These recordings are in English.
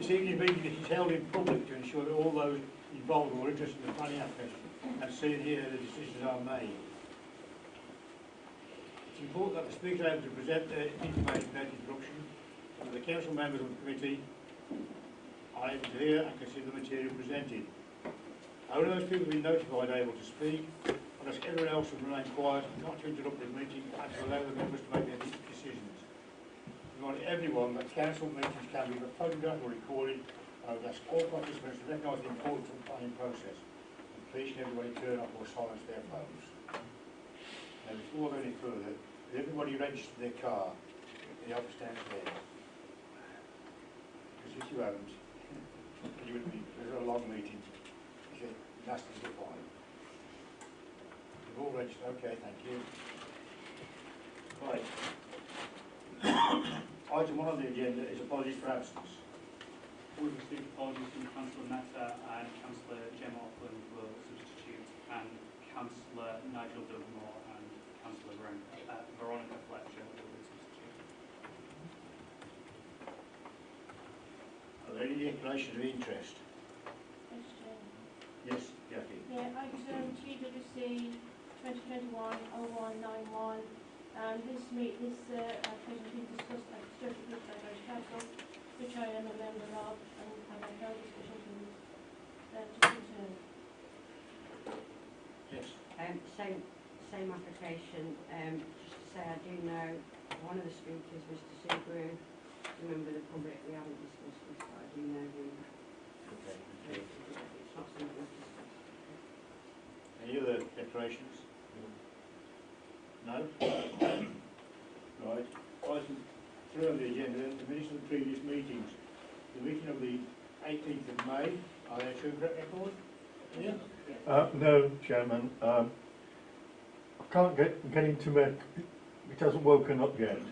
This evening's meeting is held in public to ensure that all those involved or interested in the planning application can see and hear the decisions are made. It's important that the speakers are able to present their information without interruption, and that the council members of the committee are able to hear and consider the material presented. Only those people who have been notified are able to speak, and ask everyone else to remain quiet, not to interrupt the meeting, and to allow the members to make their decisions. We want everyone that council meetings can be photographed or recorded, and I would ask all participants to recognise the importance of the planning process. And please can everybody turn off or silence their phones. Now before we go any further, did everybody register their car in the office downstairs? Because if you haven't, you would be, there's a long meeting. Nasty to find. You've all registered, okay, thank you. Right. Item 1 on the agenda is apologies for absence. We've received apologies from Councillor Meta and Councillor Gemma Auckland will substitute, and Councillor Nigel Dovermore and Councillor Veronica Fletcher will be substitute. Are there any declarations of interest? Yes, Jackie. Yeah, item TWC 2021-0191. This application has been discussed at the Telford Wrekin Council, which I am a member of, and have had no discussion to concern. Yes. Same application. Just to say, I do know one of the speakers, Mr. Subaru, remember the public. We haven't discussed this, but I do know him. Okay. It's not something we've discussed. Any other declarations? No? Right. Item 3 on the agenda, the minutes of the previous meetings. The meeting of the 18th of May, are there two record? Yeah? No, Chairman. I can't get into my, it hasn't woken up yet,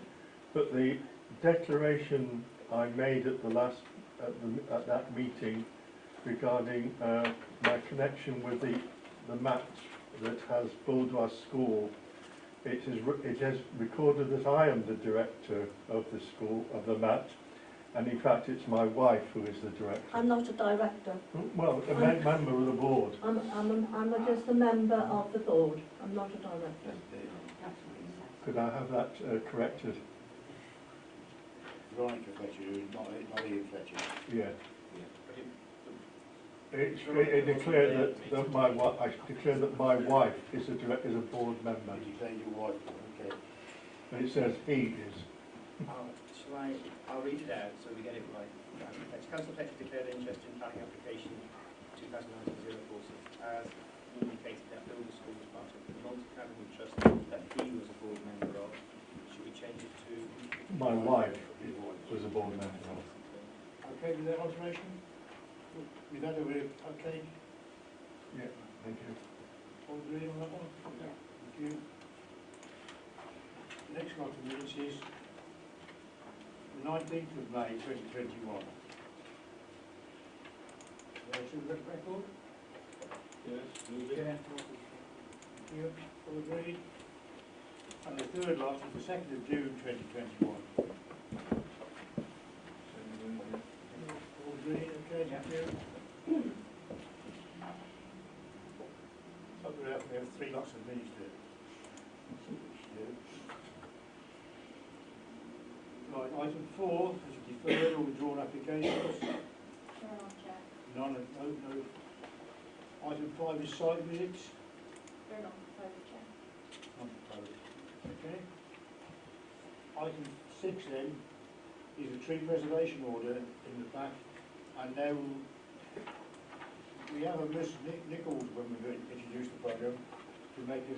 but the declaration I made at the last, at that meeting regarding my connection with the match that has Boudoir School, it has recorded that I am the director of the school, of the match, and in fact it's my wife who is the director. I'm not a director. Well, a member of the board. I'm just a member of the board. I'm not a director. Could I have that corrected? Veronica Fletcher, not Ian Fletcher. Yeah. It declared that my wife. I declare that my wife is a board member. You declare your wife, okay. And it says he is. I'll read it out so we get it right. Councillor Fletcher declared interest in planning application 2019-046 as indicated that Builder School was part of the multi-academy trust that he was a board member of. Should we change it to? My wife was a board member of. Okay with that alteration? With that over here, okay? Yeah, thank you. All agree on that one? Yeah. Thank you. The next item of minutes is the 19th of May 2021. Record? Yes, move it. Yeah. Thank you. All agreed? And the third lot is the 2nd of June 2021. All agreed? Okay, thank you. So we have 3 lots of minutes there. Right, item 4 is deferred or withdrawn applications. None, no. Item 5 is site visits. None proposed. Okay. Item 6 then is a tree preservation order in the back, and now we have a Miss Nichols when we introduced the programme to make a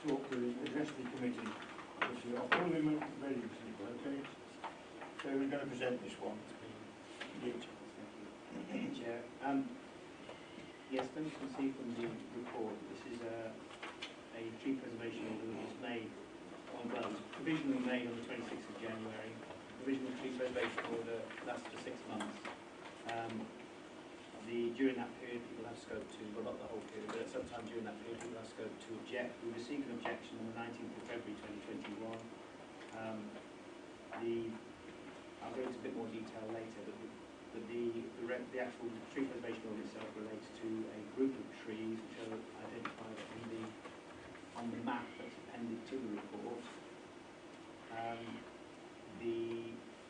talk to address the committee, which are fully ready to see, okay? So we're going to present this one. Chair. Yes, as you can see from the report, this is a tree preservation order that was made well, it was provisionally made on the 26th of January. The original tree preservation order lasts for 6 months. During that period, people have scope to, well, not the whole period, but at some time during that period, people have scope to object. We received an objection on the 19th of February 2021. I'll go into a bit more detail later, but but the actual tree preservation order itself relates to a group of trees which are identified on the map that's appended to the report.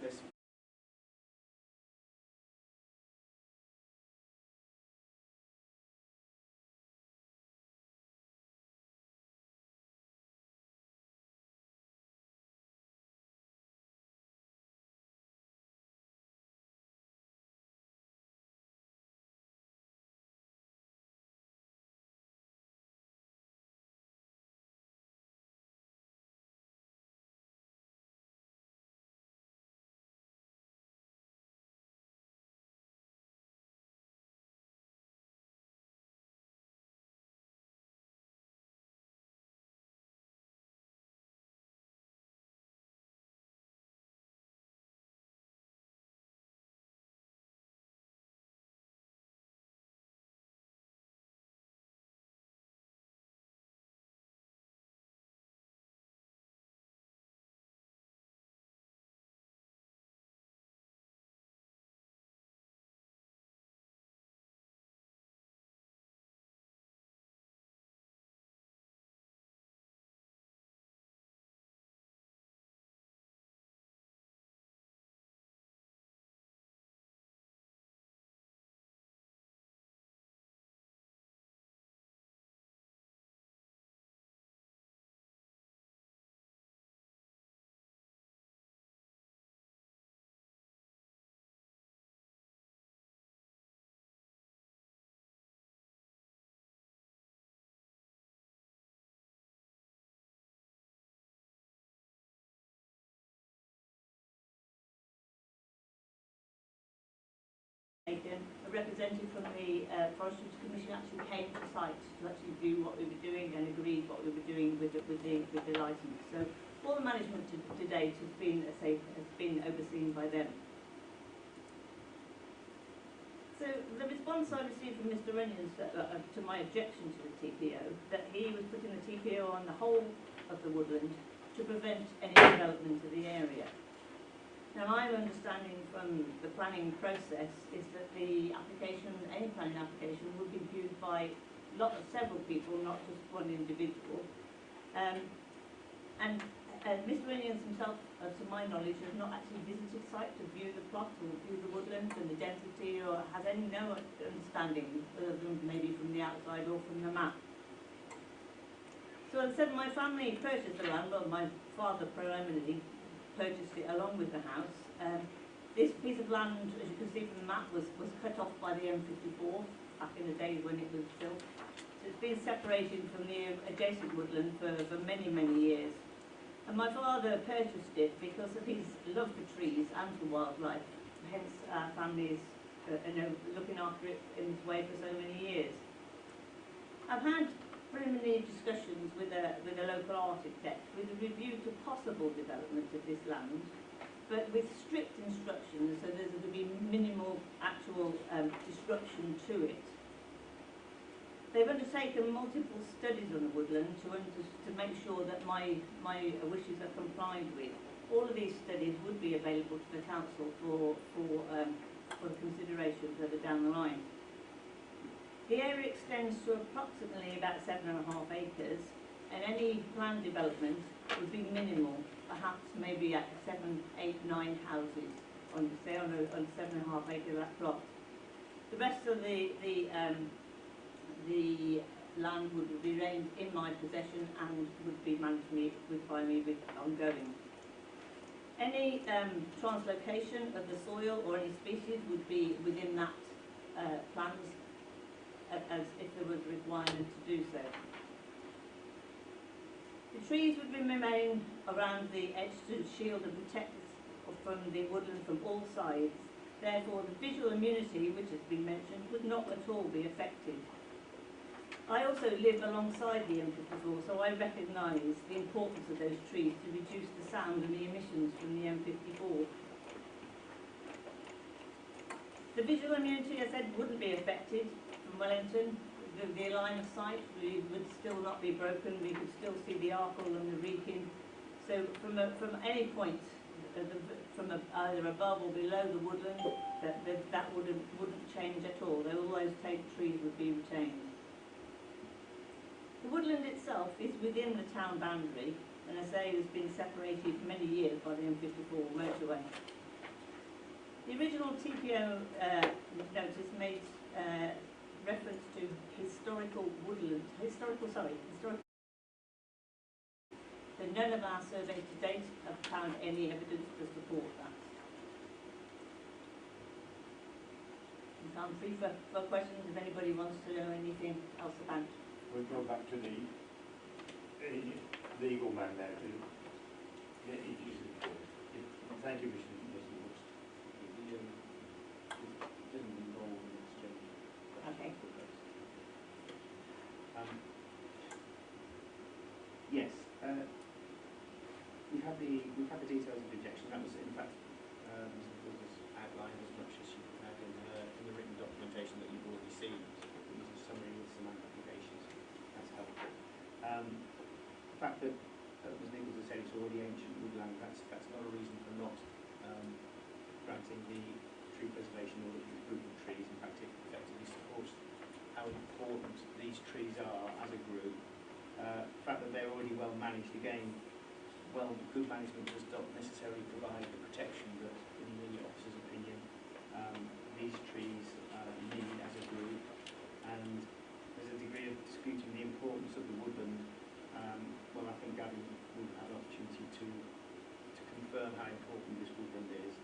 There's A representative from the Forestry Commission actually came to site to actually do what we were doing and agreed what we were doing with the licence. So all the management to date has been overseen by them. So the response I received from Mr. Rennions to my objection to the TPO, that he was putting the TPO on the whole of the woodland to prevent any development of the area. Now, my understanding from the planning process is that the application, any planning application, would be viewed by several people, not just one individual. And Mr. Williams himself, to my knowledge, has not actually visited site to view the plot or view the woodland and the density, or has no understanding other than maybe from the outside or from the map. So as I said, my family purchased the land, well, my father preeminently purchased it along with the house. This piece of land, as you can see from the map, was cut off by the M54 back in the days when it was built. So it's been separated from the adjacent woodland for many, many years. And my father purchased it because of his love for trees and for wildlife. Hence our family is looking after it in this way for so many years. I've had preliminary discussions with a local architect with a review to possible development of this land, but with strict instructions, so there's going to be minimal actual disruption to it. They've undertaken multiple studies on the woodland to make sure that my wishes are complied with. All of these studies would be available to the council for consideration further down the line. The area extends to approximately about 7.5 acres, and any planned development would be minimal, perhaps maybe at 7, 8, 9 houses on 7.5 acre that plot. The rest of the land would remain in my possession and would be managed by me with ongoing. Any translocation of the soil or any species would be within that plans, as if there was a requirement to do so. The trees would remain around the edge to shield and protect from the woodland from all sides. Therefore, the visual immunity, which has been mentioned, would not at all be affected. I also live alongside the M54, so I recognise the importance of those trees to reduce the sound and the emissions from the M54. The visual immunity, as I said, wouldn't be affected from Wellington. The line of sight would still not be broken. We could still see the Arkle and the Wrekin. So from any point either above or below the woodland, that wouldn't change at all. All those trees would be retained. The woodland itself is within the town boundary, and I say has been separated for many years by the M54 motorway. The original TPO notice made reference to historical woodland, but none of our surveys to date have found any evidence to support that. I'm free for questions if anybody wants to know anything else about. We'll go back to the legal man there. Thank you, Mr. Woods. It doesn't involve an exchange. Okay. Yes, we've had the details of the objection. That was in fact Mr. Woods has outlined as much as you can have in the written documentation that you've already seen. So it was a summary with some applications. That's helpful. The fact that Ms. Nichols has said it's already ancient woodland, that's not a reason for not granting the tree preservation or the group of trees. In fact, it effectively supports how important these trees are as a group. The fact that they're already well managed, again, good management does not necessarily provide the protection that, in the officer's opinion, these trees need as a group. And there's a degree of disputing the importance of the woodland. Well, I think Gavin will have an opportunity to confirm how important this woodland is.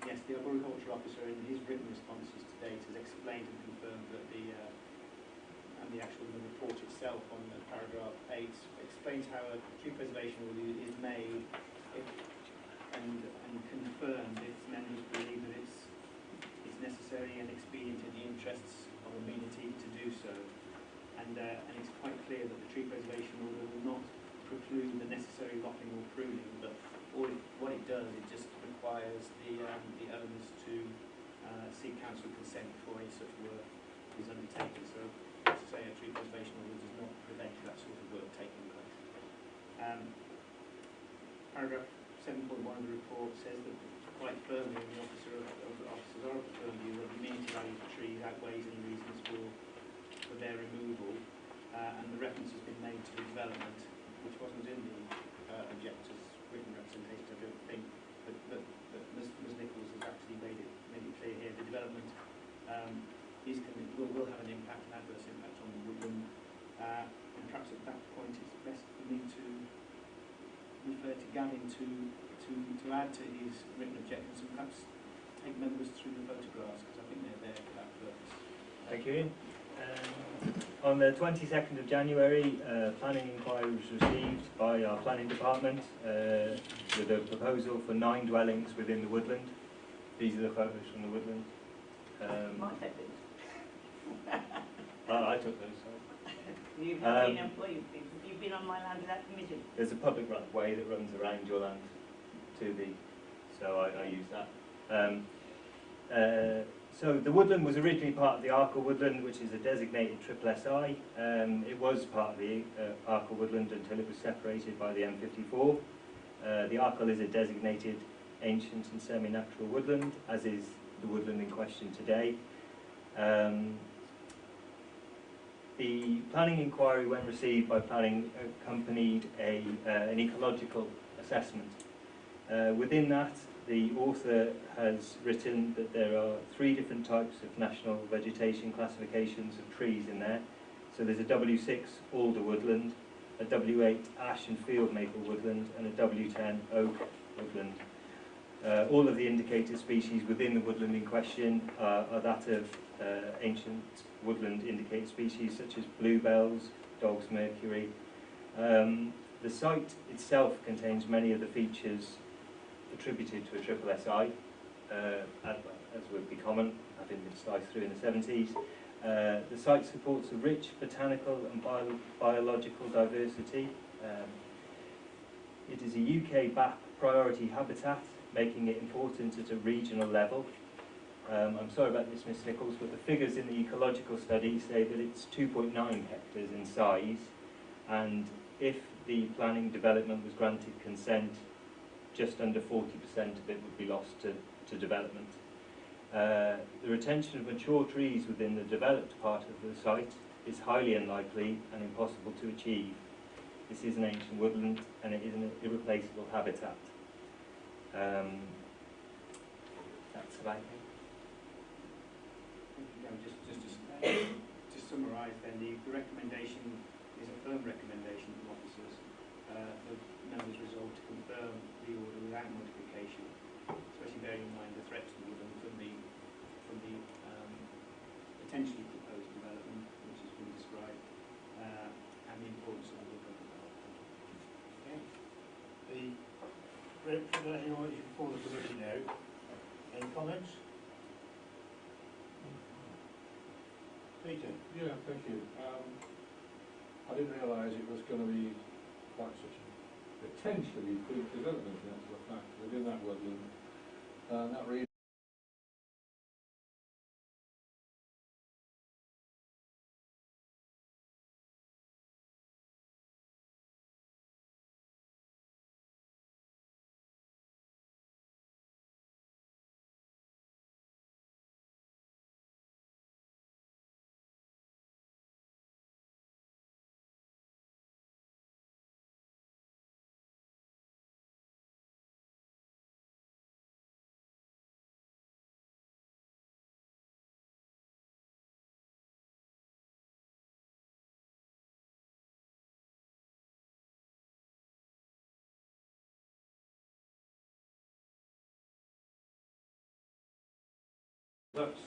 Yes, the Agriculture Officer in his written responses to date has explained and confirmed that the actual report itself on paragraph 8 explains how a tree preservation order is made and confirmed if members believe that it's necessary and expedient in the interests of the community to do so. And it's quite clear that the tree preservation order will not preclude the necessary lopping or pruning, but what it does, it just requires the owners to seek council consent before any such work is undertaken. So, as I say, a tree preservation order does not prevent that sort of work taking place. Paragraph 7.1 of the report says that quite firmly, and the officers are of the firm view that the amenity value for trees outweighs any reasons for their removal, and the reference has been made to the development, which wasn't in the objector's written representation, I don't think, but Ms. Nichols has actually made it clear here. The development will have an impact, an adverse impact on the woodland, and perhaps at that point it's best for me to refer to Gavin to add to his written objections and perhaps take members through the photographs, because I think they're there for that purpose. Thank you. On the 22nd of January, planning inquiry was received by our planning department with a proposal for 9 dwellings within the woodland. These are the photos from the woodland. My favourite. I took those. You've been on my land without permission. There's a public way that runs around your land so I use that. So the woodland was originally part of the Arkle Woodland, which is a designated SSSI. It was part of the Arkle Woodland until it was separated by the M54. The Arkle is a designated ancient and semi-natural woodland, as is the woodland in question today. The planning inquiry, when received by planning, accompanied an ecological assessment. Within that, the author has written that there are 3 different types of national vegetation classifications of trees in there. So there's a W6 alder woodland, a W8 ash and field maple woodland, and a W10 oak woodland. All of the indicated species within the woodland in question are that of ancient woodland indicated species such as bluebells, dog's mercury. The site itself contains many of the features attributed to a SSSI, as would be common, having been sliced through in the 70s. The site supports a rich botanical and biological diversity. It is a UK BAP priority habitat, making it important at a regional level. I'm sorry about this, Ms Nichols, but the figures in the ecological study say that it's 2.9 hectares in size, and if the planning development was granted consent, just under 40% of it would be lost to development. The retention of mature trees within the developed part of the site is highly unlikely and impossible to achieve. This is an ancient woodland and it is an irreplaceable habitat. That's about it. To summarise then, the recommendation is a firm recommendation from officers. The members resolve to confirm the order without modification, especially bearing in mind the threat to the woodland from the potentially proposed development, which has been described, and the importance of the woodland development. Okay. The representation is before the committee now. Any comments? Peter? Yeah, thank you. I didn't realise it was going to be quite such a potentially big development in actual fact within that woodland. That really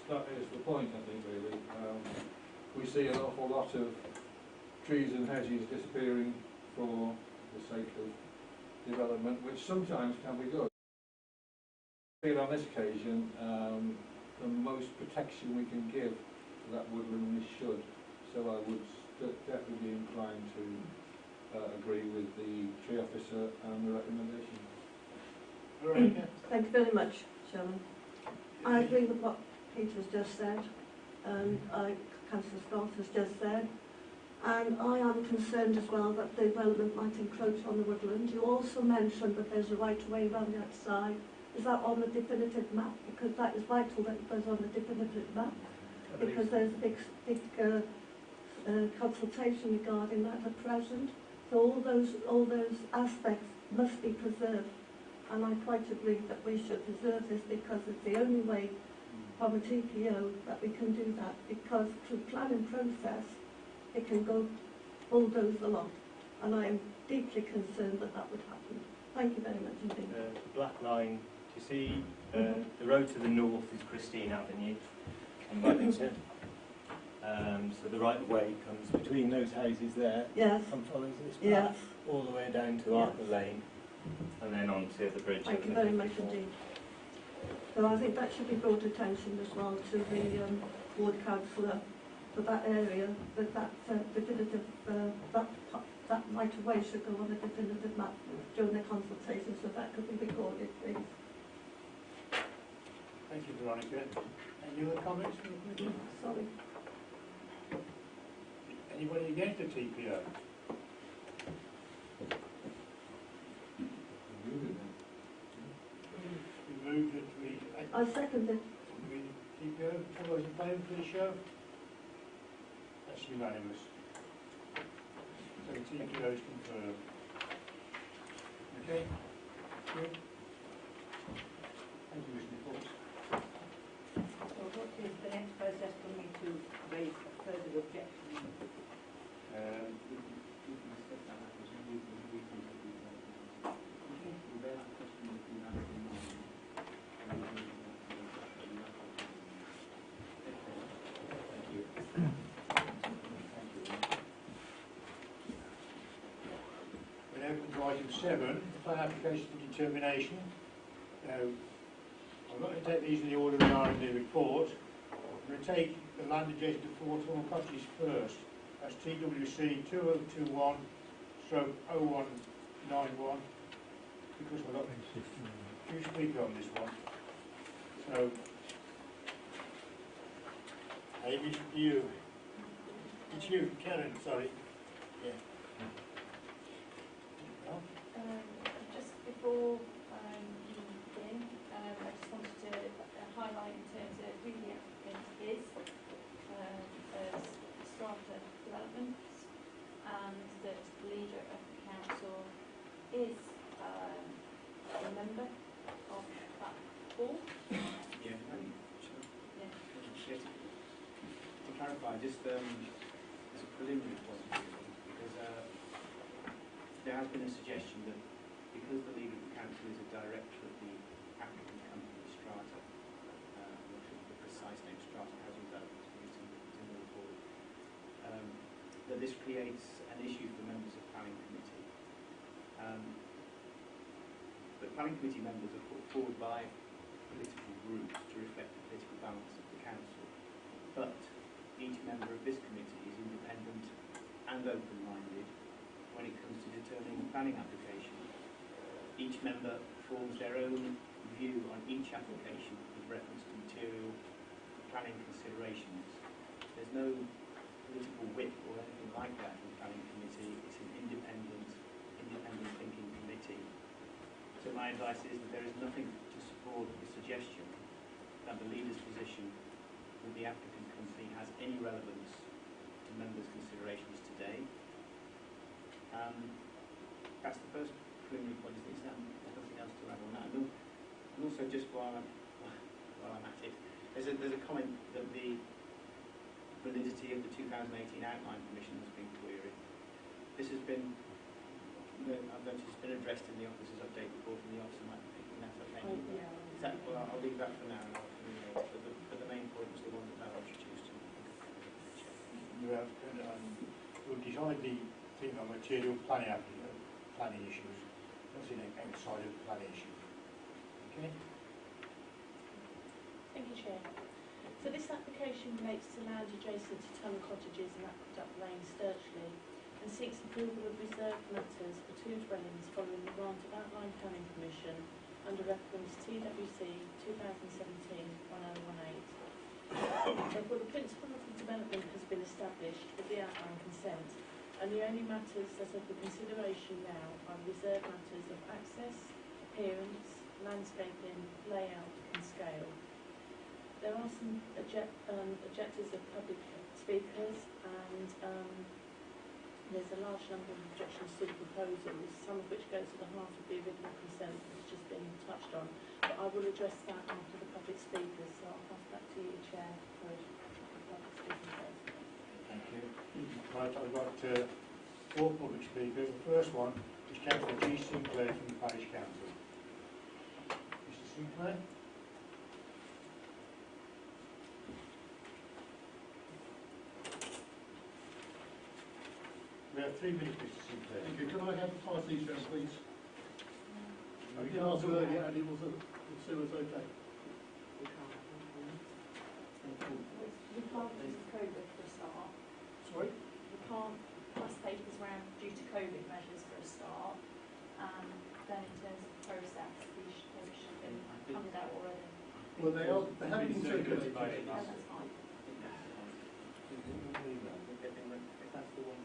that is the point, I think, really. We see an awful lot of trees and hedges disappearing for the sake of development, which sometimes can be good. I feel on this occasion, the most protection we can give to that woodland we should. So I would definitely be inclined to agree with the tree officer and the recommendation. Veronica? Thank you very much, Chairman. I agree with what Peter's just said, and Councillor Scott has just said, and I am concerned as well that the development might encroach on the woodland. You also mentioned that there's a right-of-way around the outside. Is that on the definitive map? Because that is vital that it goes on the definitive map, because there's a big consultation regarding that at present. So all those aspects must be preserved, and I quite agree that we should preserve this because it's the only way from a TPO that we can do that, because through planning process it can go bulldoze a lot, and I am deeply concerned that that would happen. Thank you very much indeed. The black line, do you see the road to the north is Christine Avenue in Wellington. So the right of way comes between those houses there, Yes. and follows this path Yes. all the way down to Yes. Aqueduct Lane and then onto the bridge. Thank you very much indeed. So I think that should be brought attention as well to the ward councillor for that area, that definitive, that right of way should go on a definitive map during the consultation, so that could be recorded, please. Thank you, Veronica. Any other comments from the committee? Sorry. Anybody against the TPO? We moved it to I second it. TPO. All those in favour, please show. That's unanimous. So the TPO is confirmed. Okay? Good. Thank you, Mr. Nichols. So what is the next process for me to raise further objections? We're now to item 7, the plan application for determination. Now, I'm not going to take these in the order they are in the report. I'm going to take the land adjacent to 4 Tunnel Cottages first. That's TWC 2021/0191, because I've got two speakers on this one. So, maybe it's you. It's you, Karen, sorry. Yeah. Just before to highlight in terms of who the applicant is, as strata developments, and that the leader of the council is a member of that board. Yeah, sure. Yeah. To clarify, just as a preliminary point of view, because there has been a suggestion that because the leader of the council is a director of the applicant company Strata, the precise name Strata Housing Development, it's in the report, that this creates an issue for members of planning committee. But planning committee members are put forward by political groups to reflect the political balance of the council. But each member of this committee is independent and open-minded when it comes to determining a planning application. Each member forms their own view on each application with reference to material planning considerations. There's no political whip or anything like that in the planning committee. It's an independent thinking committee. So my advice is that there is nothing to support the suggestion that the leader's position with the applicant company has any relevance to members' considerations today. That's the first preliminary point. There's nothing else to add on that. And also, just while I'm at it, there's a comment that the validity of the 2018 outline permission has been queried. This has been, I've noticed it's been addressed in the officer's update report, and the officer might be picking that up. Is that, well, I'll leave that for now, and I'll come in later. But the main point was the one that I've introduced. We'll decide the thing on material planning issues. That's in outside of the planning issue. Okay? Thank you, Chair. So this application relates to land adjacent to Tunnel Cottages and Aqueduct Lane, Sturchley, and seeks approval of reserved matters for two dwellings following the grant of outline planning permission under reference TWC 2017-1018. Therefore, the principle of the development has been established with the outline consent, and the only matters that are for consideration now are reserved matters of access, appearance, landscaping, layout and scale. There are some objectors of public speakers, and there's a large number of objections to the proposals, some of which go to the heart of the original consent that's just been touched on. But I will address that after the public speakers, so I'll pass back to you, Chair, for the public speakers first. Thank you. Right, I've got 4 public speakers. The first one is Councillor G. Sinclair from the Parish Council. Mr. Sinclair? We have 3 minutes, Mr. Sinclair. Thank you. Can I have the pass these round, please? I did ask earlier and it was okay. We can't use COVID for a start. Sorry? We can't pass papers around due to COVID measures for a start. And then in terms of the process, they should have been handed out already. Well, they have been circulated. Yeah, that's fine. If that's the one,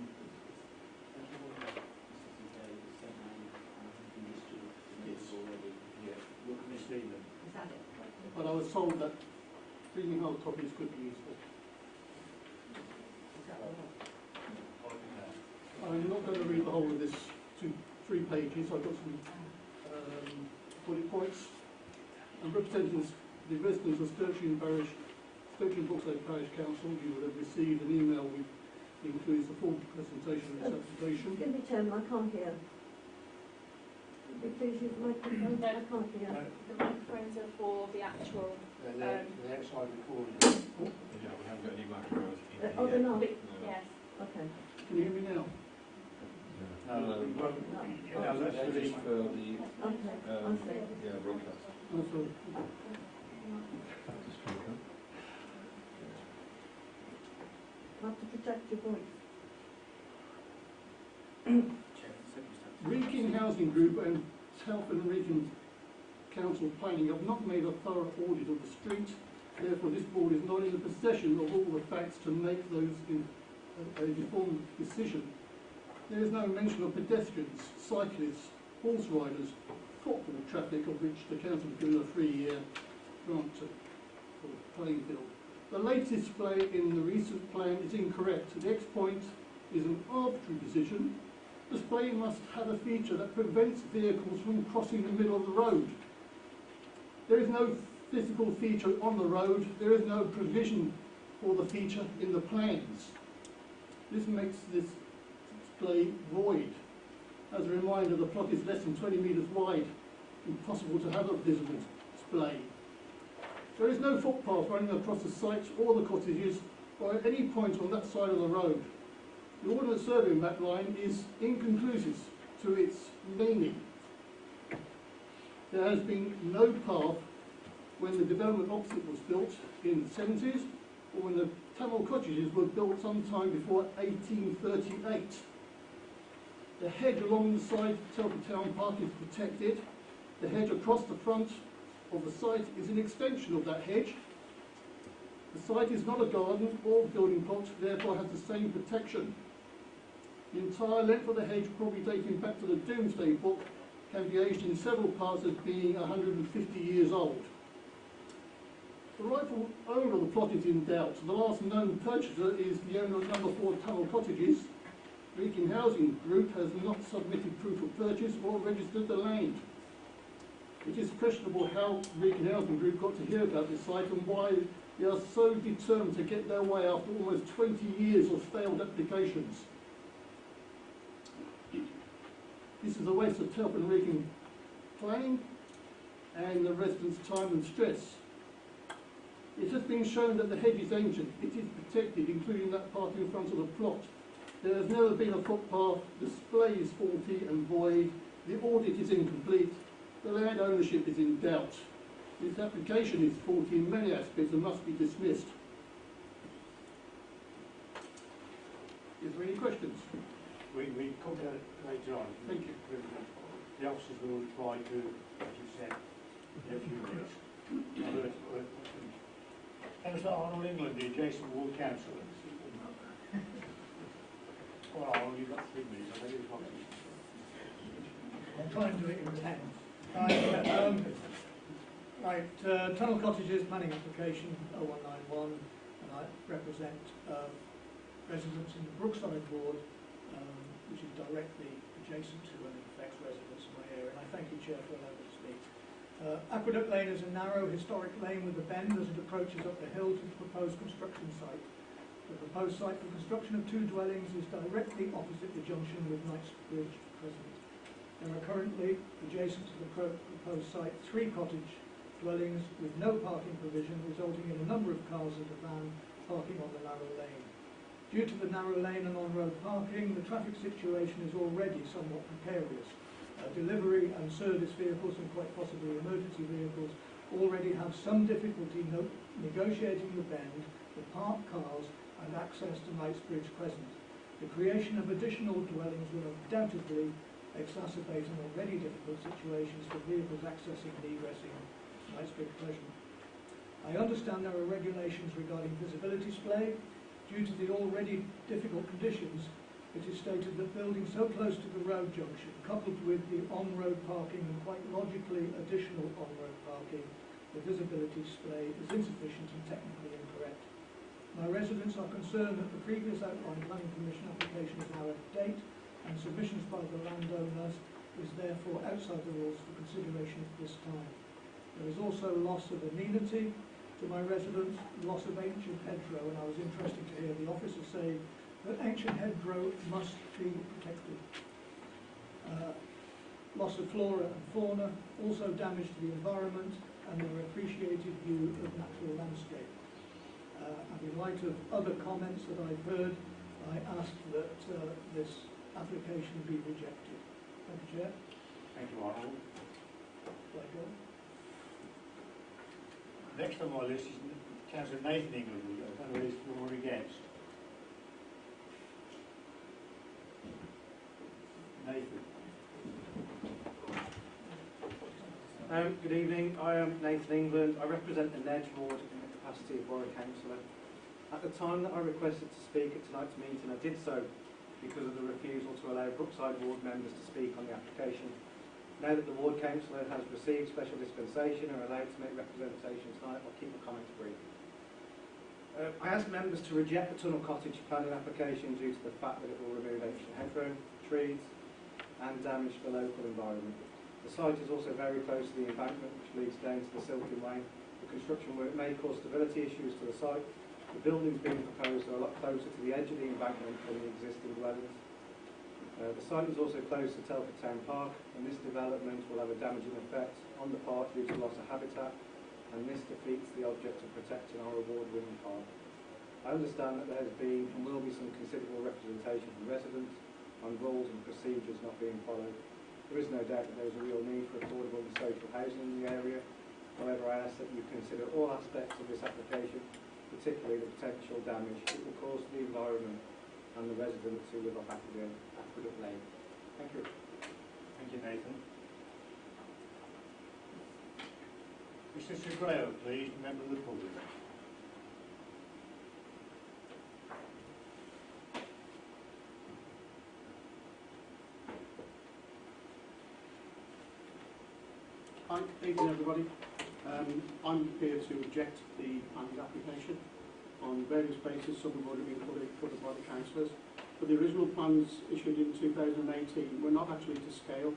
already. Yeah. Look at Miss Stephen. Is that it? But I was told that 3 hard copies could be useful. I'm not going to read the whole of this 3 pages. I've got some bullet points. I'm representing the residents of Sturchley Parish, Sturchley and Brookside Parish Council. You will have received an email which includes the full presentation of this application. Give me 10, I can't hear. Please use the microphone, I can't hear. The microphones are for the actual. The outside recording. Oh. Yeah, we haven't got any microphones. Oh, they're not? Yes. Okay. Can you hear me now? No, we won't. No, That's for the Okay, I see. Yeah, broadcast. Oh, sorry. You have to protect your voice. Wrekin Housing Group and Telford Wrekin Council Planning have not made a thorough audit of the street. Therefore, this board is not in the possession of all the facts to make those in a informed decision. There is no mention of pedestrians, cyclists, horse riders, football traffic, of which the council has given a 3-year grant to for the playing field. The latest display in the recent plan is incorrect. The X point is an arbitrary decision. Display must have a feature that prevents vehicles from crossing the middle of the road. There is no physical feature on the road. There is no provision for the feature in the plans. This makes this display void. As a reminder, the plot is less than 20 metres wide. Impossible to have a visible display. There is no footpath running across the sites or the cottages or at any point on that side of the road. The Ordnance Survey map line is inconclusive to its meaning. There has been no path when the development opposite was built in the 70s or when the Tamil cottages were built sometime before 1838. The hedge along the side of Telford Town Park is protected. The hedge across the front of the site is an extension of that hedge. The site is not a garden or building plot, therefore has the same protection. The entire length of the hedge, probably dating back to the Domesday Book, can be aged in several parts as being 150 years old. The rightful owner of the plot is in doubt. The last known purchaser is the owner of number 4 Tunnel Cottages. Wrekin Housing Group has not submitted proof of purchase or registered the land. It is questionable how Wrekin Housing Group got to hear about this site and why they are so determined to get their way after almost 20 years of failed applications. This is a waste of Telford Wrekin planning and the residents' time and stress. It has been shown that the hedge is ancient. It is protected, including that part in front of the plot. There has never been a footpath. Display is faulty and void. The audit is incomplete. The land ownership is in doubt. This application is faulty in many aspects and must be dismissed. Is there any questions? We come to that later on. Thank you. The officers will reply to what you said in a few minutes. Councillor Arnold England, the adjacent ward councillor. Well, Arnold, you've got 3 minutes. I'll let you talk. I'll try and do it in 10. Tunnel Cottages planning application 0191, and I represent residents in the Brookside ward, which is directly adjacent to and affects residents in my area, and I thank you, Chair, for allowing me to speak. Aqueduct Lane is a narrow historic lane with a bend as it approaches up the hill to the proposed construction site. The proposed site for construction of 2 dwellings is directly opposite the junction with Knightsbridge Crescent. There are currently, adjacent to the proposed site, 3 cottage dwellings with no parking provision, resulting in a number of cars and a van parking on the narrow lane. Due to the narrow lane and on-road parking, the traffic situation is already somewhat precarious. Delivery and service vehicles and quite possibly emergency vehicles already have some difficulty negotiating the bend, the parked cars and access to Knightsbridge Crescent. The creation of additional dwellings will undoubtedly exacerbate an already difficult situations for vehicles accessing and egressing Knightsbridge Crescent. I understand there are regulations regarding visibility display. Due to the already difficult conditions, it is stated that buildings so close to the road junction, coupled with the on-road parking and quite logically additional on-road parking, the visibility display is insufficient and technically incorrect. My residents are concerned that the previous outline planning permission application is now out of date and submissions by the landowners is therefore outside the rules for consideration at this time. There is also loss of amenity to my residents, loss of ancient hedgerow, and I was interested to hear the officer say that ancient hedgerow must be protected. Loss of flora and fauna, also damage to the environment and their appreciated view of natural landscape. And in light of other comments that I've heard, I ask that this application be rejected. Thank you, Chair. Thank you, Arnold. Shall I go? Next on my list is Councillor Nathan England. I don't know whether he's for or against. Nathan. Good evening, I am Nathan England. I represent the Nedge ward in the capacity of Borough Councillor. At the time that I requested to speak at tonight's meeting, I did so because of the refusal to allow Brookside ward members to speak on the application. Now that the ward councillor has received special dispensation and are allowed to make representations tonight, I'll keep my comments brief. I asked members to reject the tunnel cottage planning application due to the fact that it will remove ancient hedgerow, trees and damage the local environment. The site is also very close to the embankment which leads down to the Silken Way. The construction work may cause stability issues to the site. The buildings being proposed are a lot closer to the edge of the embankment than the existing dwellings. The site is also close to Telford Town Park, and this development will have a damaging effect on the park due to loss of habitat, and this defeats the object of protecting our award-winning park. I understand that there has been and will be some considerable representation from residents on rules and procedures not being followed. There is no doubt that there is a real need for affordable and social housing in the area. However, I ask that you consider all aspects of this application, particularly the potential damage it will cause to the environment and the residents who live off Aqueduct Lane. Thank you. Thank you, Nathan. Mr. Segredo, please, member of the public. Hi, evening everybody. I'm here to object the planning application on various bases. Some have already been put up by the councillors. But the original plans issued in 2018 were not actually to scale.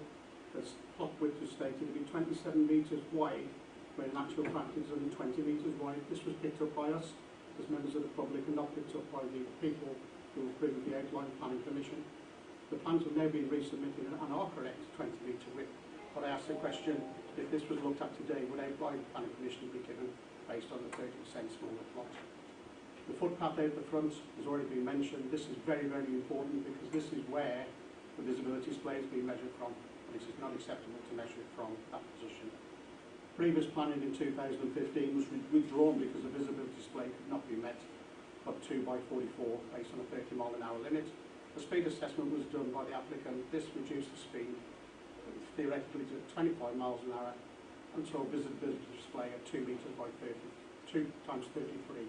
As plot width was stated to be 27 metres wide, when in actual fact it's only 20 metres wide. This was picked up by us as members of the public and not picked up by the people who approved the outline planning permission. The plans have now been resubmitted and are correct 20 metre width. But I asked the question, if this was looked at today, would outline planning permission be given based on the 30% smaller plot? The footpath out the front has already been mentioned. This is very, very important because this is where the visibility display is being measured from. And it is not acceptable to measure it from that position. Previous planning in 2015 was withdrawn because the visibility display could not be met up 2 by 44 based on a 30-mile-an-hour limit. The speed assessment was done by the applicant. This reduced the speed theoretically to 25 miles an hour until visibility display at 2 metres by 30, 2 times 33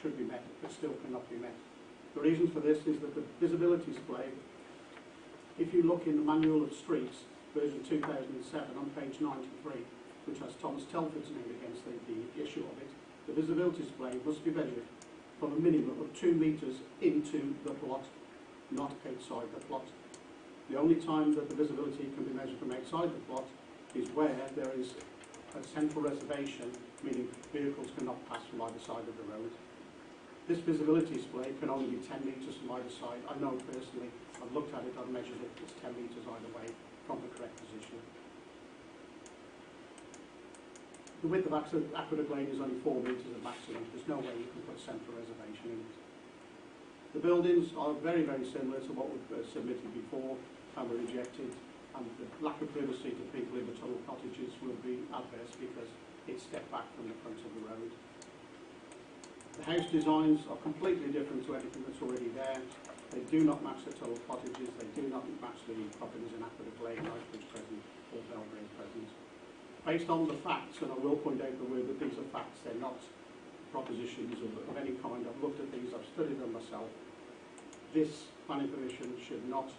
should be met, but still cannot be met. The reason for this is that the visibility display, if you look in the Manual of Streets, version 2007 on page 93, which has Thomas Telford's name against the issue of it, the visibility display must be measured from a minimum of 2 metres into the plot, not outside the plot. The only time that the visibility can be measured from outside the plot is where there is a central reservation, meaning vehicles cannot pass from either side of the road. This visibility display can only be 10 metres from either side. I know personally, I've looked at it, I've measured it, it's 10 metres either way from the correct position. The width of Aqueduct Lane is only 4 metres at maximum. There's no way you can put a central reservation in it. The buildings are very, very similar to what was submitted before and were rejected, and the lack of privacy to people in the tunnel cottages will be adverse because it's stepped back from the front of the road. The house designs are completely different to anything that's already there. They do not match the tunnel cottages, they do not match the properties in Aqueduct Lane, Knightsbridge present, or Belgrave present. Based on the facts, and I will point out the word that these are facts, they're not propositions of any kind. I've looked at these, I've studied them myself. This planning permission should not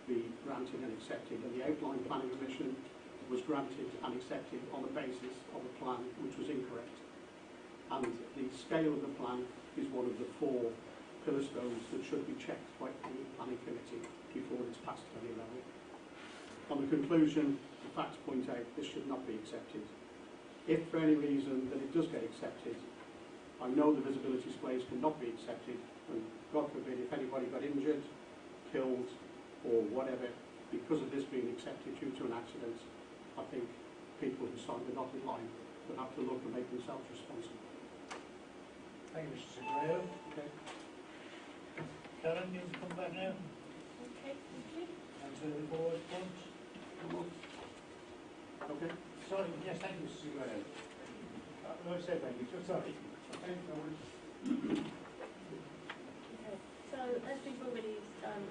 be granted and accepted, and the outline planning permission was granted and accepted on the basis of a plan which was incorrect. And the scale of the plan is one of the 4 pillar stones that should be checked by any planning committee before it's passed to any level. On the conclusion, the facts point out this should not be accepted. If for any reason that it does get accepted, I know the visibility displays cannot be accepted, and God forbid if anybody got injured, killed, or whatever, because of this being accepted due to an accident, I think people who signed the dotted line will have to look and make themselves responsible. Thank you, Mr. Segredo. Okay. Karen, you come back now. Okay, thank you. And to the board, front. Okay. Sorry, yes, thank you, Mr. Segredo. I said thank you, sorry. Okay, no worries. So, as we've already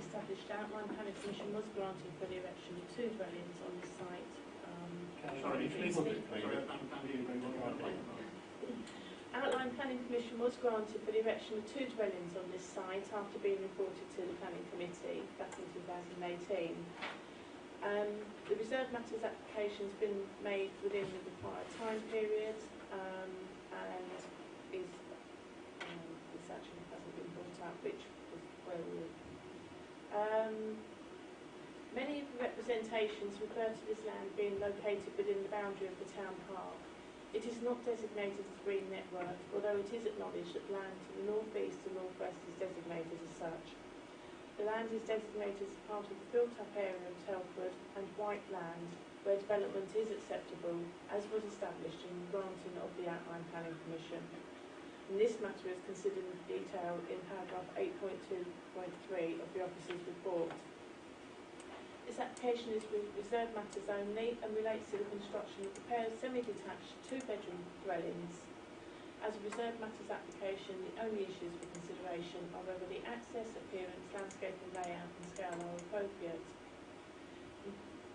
established, outline planning permission was granted for the erection of 2 dwellings on this site. Sorry, Outline planning permission was granted for the erection of 2 dwellings on this site after being reported to the planning committee back in 2018. The reserved matters application's been made within the required time period, and this actually hasn't been brought up, which is where we many of the representations refer to this land being located within the boundary of the town park. It is not designated as green network, although it is acknowledged that land to the north-east and north-west is designated as such. The land is designated as part of the built-up area of Telford and White Land, where development is acceptable, as was established in the granting of the Outline Planning Permission. And this matter is considered in detail in paragraph 8.2.3 of the officer's report. This application is with reserved matters only and relates to the construction of a pair of semi-detached two-bedroom dwellings. As a reserved matters application, the only issues for consideration are whether the access, appearance, landscape and layout and scale are appropriate.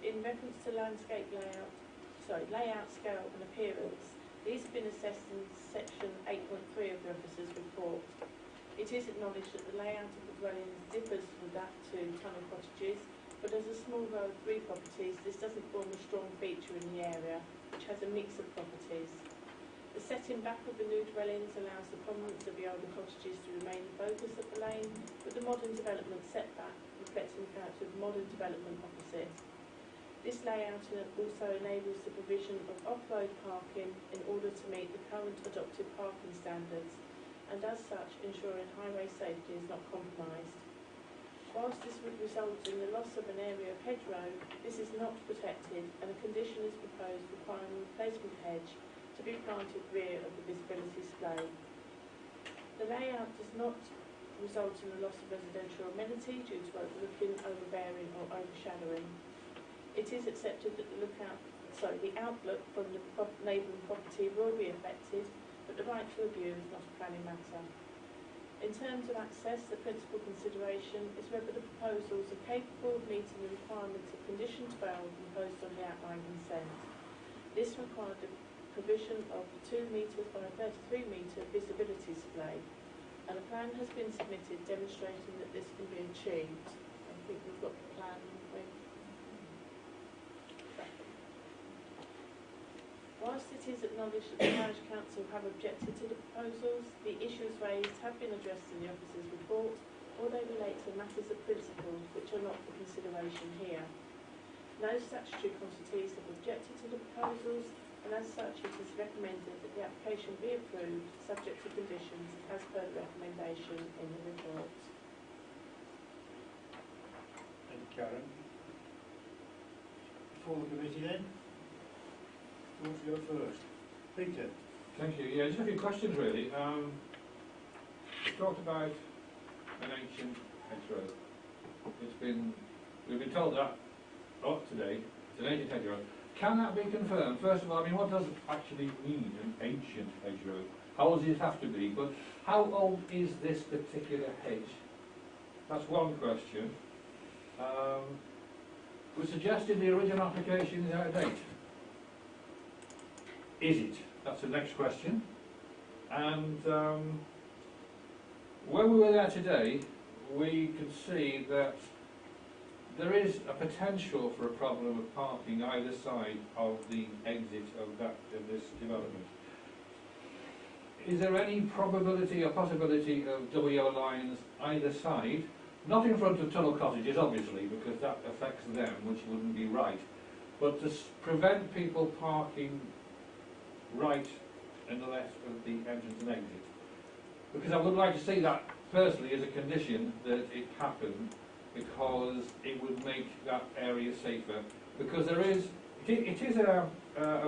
In reference to landscape layout, scale and appearance, these have been assessed in section 8.3 of the officer's report. It is acknowledged that the layout of the dwellings differs from that to tunnel cottages, but as a small row of 3 properties, this doesn't form a strong feature in the area, which has a mix of properties. The setting back of the new dwellings allows the prominence of the older cottages to remain the focus of the lane, with the modern development setback reflecting the character of modern development opposite. This layout also enables the provision of off-road parking in order to meet the current adopted parking standards, and as such ensuring highway safety is not compromised. Whilst this would result in the loss of an area of hedgerow, this is not protected, and a condition is proposed requiring a replacement hedge to be planted rear of the visibility splay. The layout does not result in the loss of residential amenity due to overlooking, overbearing or overshadowing. It is accepted that the outlook from the neighbouring property will be affected, but the right to a view is not a planning matter. In terms of access, the principal consideration is whether the proposals are capable of meeting the requirements of condition 12 imposed on the outline consent. This required the provision of 2 metres by 33 metre visibility splay, and a plan has been submitted demonstrating that this can be achieved. I think we've got the plan. Whilst it is acknowledged that the Parish Council have objected to the proposals, the issues raised have been addressed in the officer's report, or they relate to matters of principle which are not for consideration here. No statutory constitutees have objected to the proposals, and as such it is recommended that the application be approved subject to conditions as per the recommendation in the report. Thank you, Karen. For the committee then? Who wants to go first? Peter. Thank you. Yeah, just a few questions really. We talked about an ancient hedgerow. We've been told that today. It's an ancient hedgerow. Can that be confirmed? First of all, I mean, what does it actually mean, an ancient hedgerow? How old does it have to be? But how old is this particular hedge? That's one question. We suggested the original application is out of date. Is it? That's the next question. And when we were there today, we could see that there is a potential for a problem of parking either side of the exit of this development. Is there any probability or possibility of double yellow lines either side? Not in front of tunnel cottages, obviously, because that affects them, which wouldn't be right. But to prevent people parking right and left of the entrance and exit. Because I would like to see that personally as a condition that it happened, because it would make that area safer. Because there is, it is a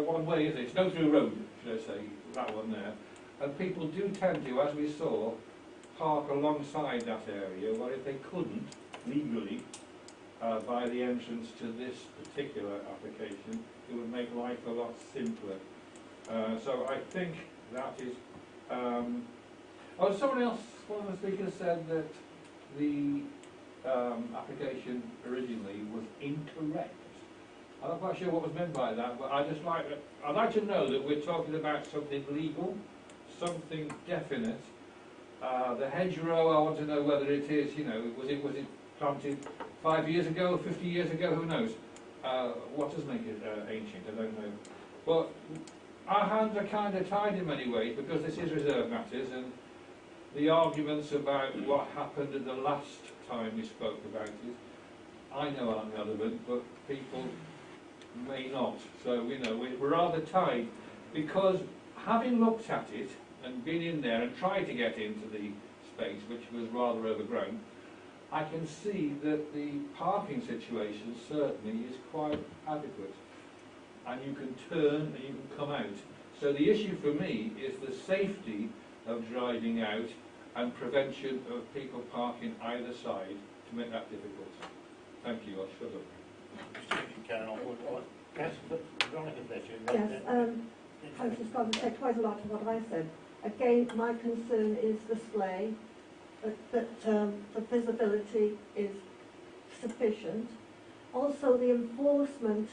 one-way, isn't it? It's no through road, should I say, that one there. And people do tend to, as we saw, park alongside that area, where if they couldn't legally by the entrance to this particular application, it would make life a lot simpler. So I think that is. Someone else, one of the speakers said that the application originally was incorrect. I'm not quite sure what was meant by that, but I'd like to know that we're talking about something legal, something definite. The hedgerow, I want to know whether it is, you know, was it planted 5 years ago, 50 years ago, who knows? what does make it ancient? I don't know. But our hands are kind of tied in many ways because this is reserve matters, and the arguments about what happened at the last time we spoke about it, I know aren't relevant, but people may not. So, you know, we're rather tied because having looked at it and been in there and tried to get into the space, which was rather overgrown, I can see that the parking situation certainly is quite adequate. And you can turn and you can come out. So the issue for me is the safety of driving out and prevention of people parking either side to make that difficult. Thank you, I'll shut up. Yes, Councillor Scott has said quite a lot of what I said. Again, my concern is display, that the visibility is sufficient. Also the enforcement,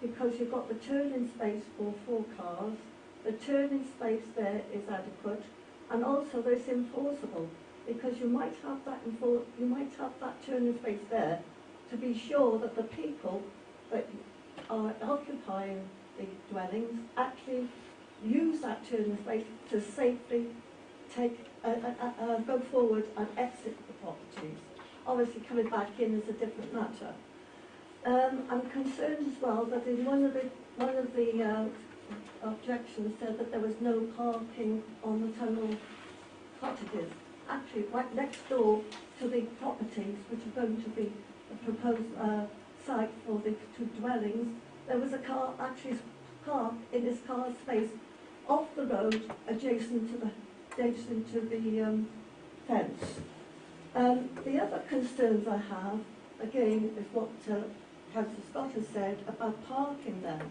because you've got the turning space for 4 cars, the turning space there is adequate, and also that it's enforceable, because you might have that turning space there to be sure that the people that are occupying the dwellings actually use that turning space to safely go forward and exit the properties. Obviously coming back in is a different matter. I'm concerned as well that in one of the objections said that there was no parking on the tunnel cottages. Actually, right next door to the properties which are going to be a proposed site for the 2 dwellings, there was a car actually parked in this car space off the road adjacent to the fence. The other concerns I have, again, is what Councillor Scott has said about parking there.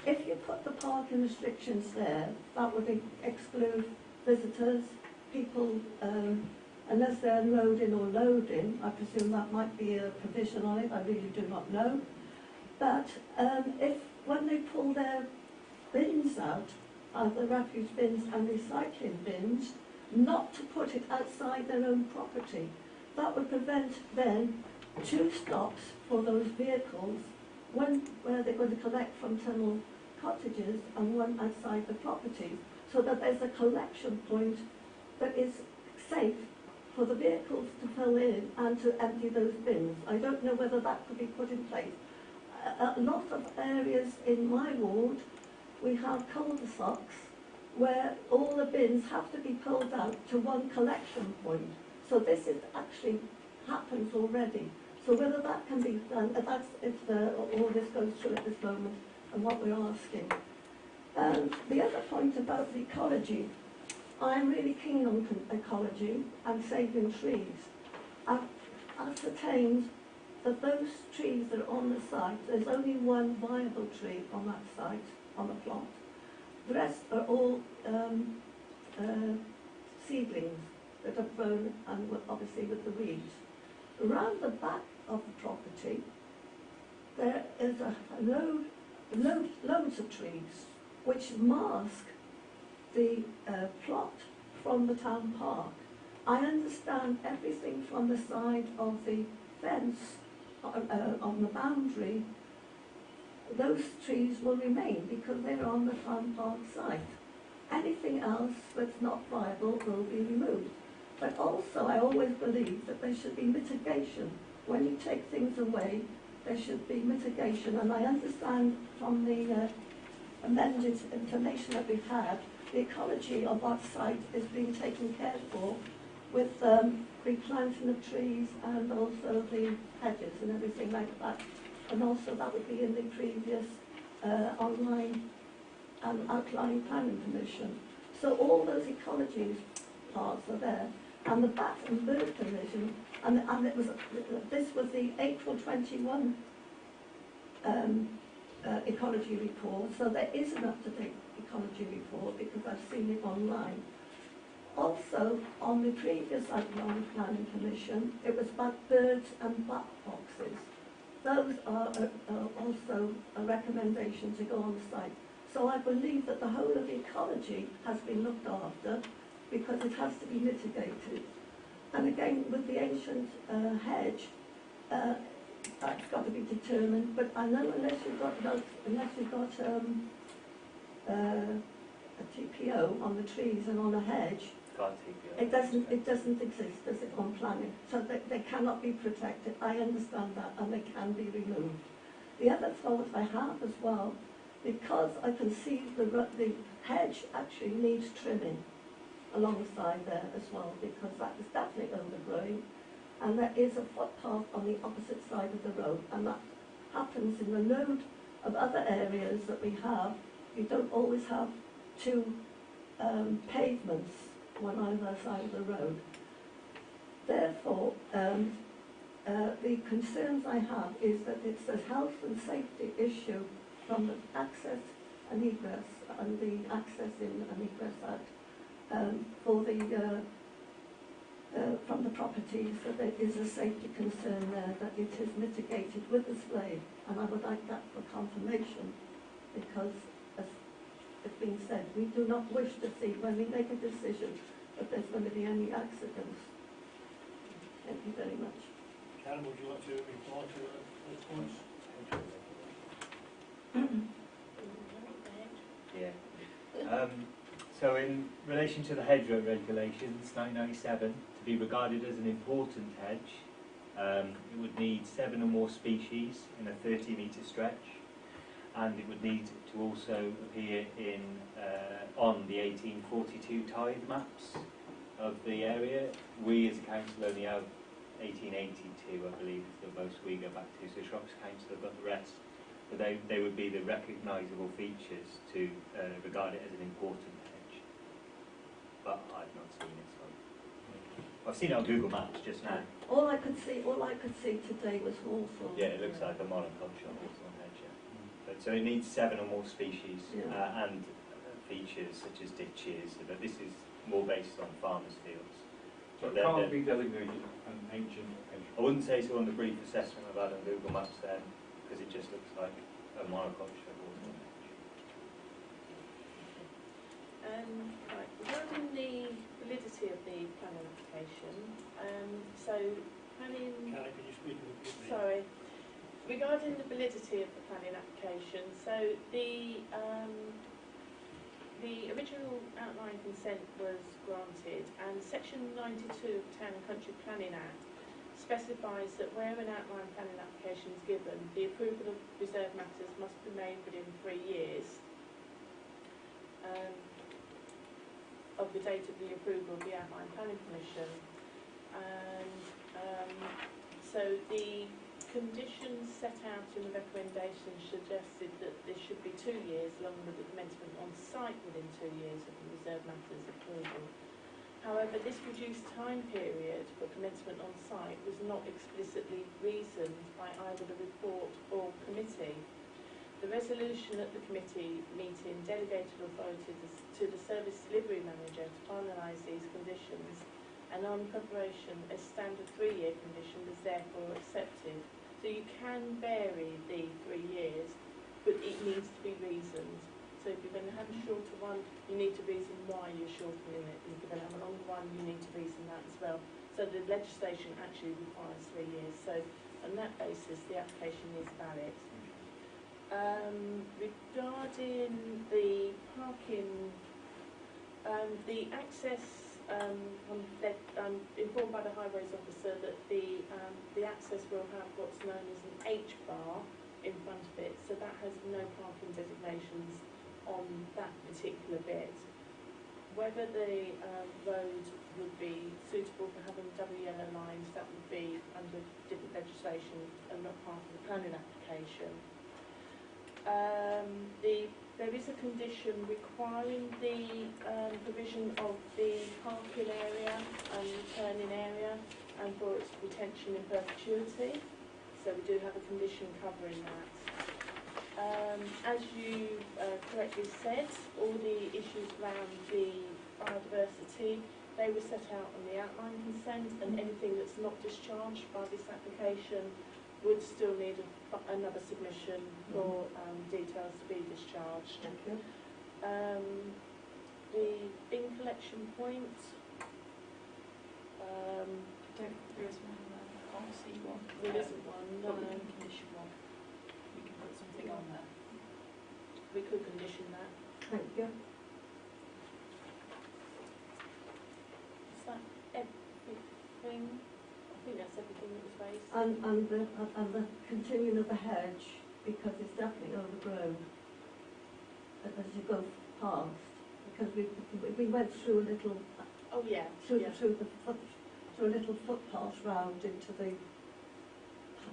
If you put the parking restrictions there, that would exclude visitors, people, unless they're unloading or loading. I presume that might be a provision on it, I really do not know. But if when they pull their bins out, the refuse bins and recycling bins, not to put it outside their own property. That would prevent then 2 stops for those vehicles, one where they're going to collect from tunnel cottages and one outside the properties, so that there's a collection point that is safe for the vehicles to fill in and to empty those bins. I don't know whether that could be put in place. A lot of areas in my ward, we have cul-de-sacs where all the bins have to be pulled out to one collection point. So this is actually happens already. So whether that can be done, that's if all this goes through at this moment and what we're asking. The other point about the ecology, I'm really keen on ecology and saving trees. I've ascertained that those trees that are on the site, there's only one viable tree on that site, on the plot. The rest are all seedlings that have grown, and obviously with the weeds. Around the back of the property, there is loads of trees which mask the plot from the town park. I understand everything from the side of the fence on the boundary. Those trees will remain because they're on the town park site. Anything else that's not viable will be removed. But also I always believe that there should be mitigation. When you take things away, there should be mitigation. And I understand from the amended information that we've had, the ecology of that site is being taken care for with replanting of trees and also the hedges and everything like that. And also that would be in the previous online and outline planning commission. So all those ecology parts are there. And the bat and bird provision, and it was, this was the April 21 ecology report, so there is an up-to-date ecology report because I've seen it online. Also, on the previous outline planning commission, it was about birds and bat boxes. Those are also a recommendation to go on the site. So I believe that the whole of the ecology has been looked after because it has to be mitigated. And again, with the ancient hedge, that's got to be determined, but I know unless you've got a TPO on the trees and on a hedge, it doesn't exist, does it, on planning? So they cannot be protected. I understand that, and they can be removed. The other thought I have as well, because I can see the hedge actually needs trimming alongside there as well, because that is definitely overgrown, and there is a footpath on the opposite side of the road, and that happens in the load of other areas that we have. You don't always have two pavements on either side of the road. Therefore, the concerns I have is that it's a health and safety issue from the access and egress, and the access in and egress out for the from the properties, that there is a safety concern there, that it is mitigated with the slate, and I would like that for confirmation, because as it's been said, we do not wish to see, when we make a decision, that there's going to be any accidents. Thank you very much. Karen, would you like to reply to those points? Yeah. So in relation to the Hedgerow Regulations, 1997, to be regarded as an important hedge, it would need 7 or more species in a 30-metre stretch, and it would need to also appear in on the 1842 tide maps of the area. We as a council only have 1882, I believe, is the most we go back to, so Shropshire Council have got the rest. But they would be the recognisable features to regard it as an important hedge. But I've not seen it, so I've seen it on Google Maps just now. All I could see today was hawthorn. Yeah, it looks like a monoculture hawthorn hedge. Yeah. But so it needs 7 or more species and features such as ditches. But this is more based on farmers' fields. So it can't be designated an ancient hedge. I wouldn't say so on the brief assessment I've had on Google Maps then, because it just looks like a monoculture hawthorn hedge. Right, regarding the validity of the planning application, so planning... Karen, can you speak to the people? Sorry. Regarding the validity of the planning application, so the original outline consent was granted, and Section 92 of the Town and Country Planning Act specifies that where an outline planning application is given, the approval of reserved matters must be made within 3 years of the date of the approval of the outline planning permission. And so the conditions set out in the recommendation suggested that this should be 2 years, along with the commencement on site within 2 years of the reserved matters approval. However, this reduced time period for commencement on site was not explicitly reasoned by either the report or committee. The resolution at the committee meeting delegated authority to the service delivery manager to finalise these conditions, and on preparation a standard 3-year condition was therefore accepted. So you can vary the 3 years, but it needs to be reasoned. So if you're going to have a shorter one, you need to reason why you're shortening it. If you're going to have a longer one, you need to reason that as well. So the legislation actually requires 3 years. So on that basis, the application is valid. Regarding the parking, the access, I'm informed by the highways officer that the access will have what's known as an H bar in front of it, so that has no parking designations on that particular bit. Whether the road would be suitable for having double yellow lines, that would be under different legislation and not part of the planning application. There is a condition requiring the provision of the parking area and returning area and for its retention in perpetuity. So we do have a condition covering that. As you correctly said, all the issues around the biodiversity, they were set out on the outline consent, and anything that's not discharged by this application would still need another submission for details to be discharged. Thank you. The bin collection point, There is one there. I can't see one. There isn't one, no, condition one. We can put something on there. We could condition that. Thank you. Is that everything? I think that's everything that was raised. And the continuing of the hedge, because it's definitely overgrown as you go past, because we went through a little, Oh, yeah. through yeah. a little footpath round into the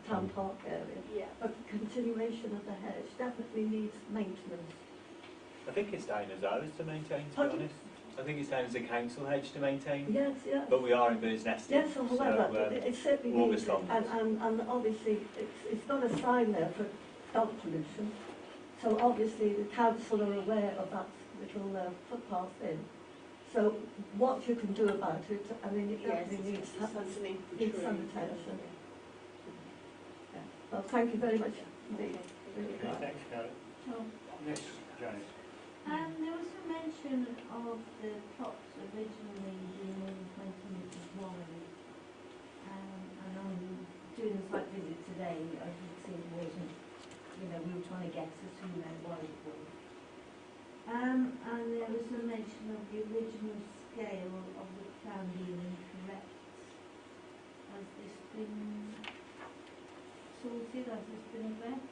town park area. Yeah. But the continuation of the hedge definitely needs maintenance. I think it's down as ours to maintain, to be Pardon? honest. I think it's down as a council hedge to maintain. Yes, yes. But we are in Bird's Nesting. Yes, however, it certainly needs August it, and obviously it's got a sign there for dog pollution, so obviously the council are aware of that little footpath in. So what you can do about it, I mean, it definitely needs sanitation. Yeah. Well, thank you very much indeed. Really Okay, kind. thanks, Karen. Oh. Next, Janice. There was some mention of the plots originally being only 20 metres wide. And on doing the site visit today, I could see it wasn't, we were trying to guess as to how wide it was. And there was some mention of the original scale of the plan being incorrect. Has this been sorted? Has this been addressed?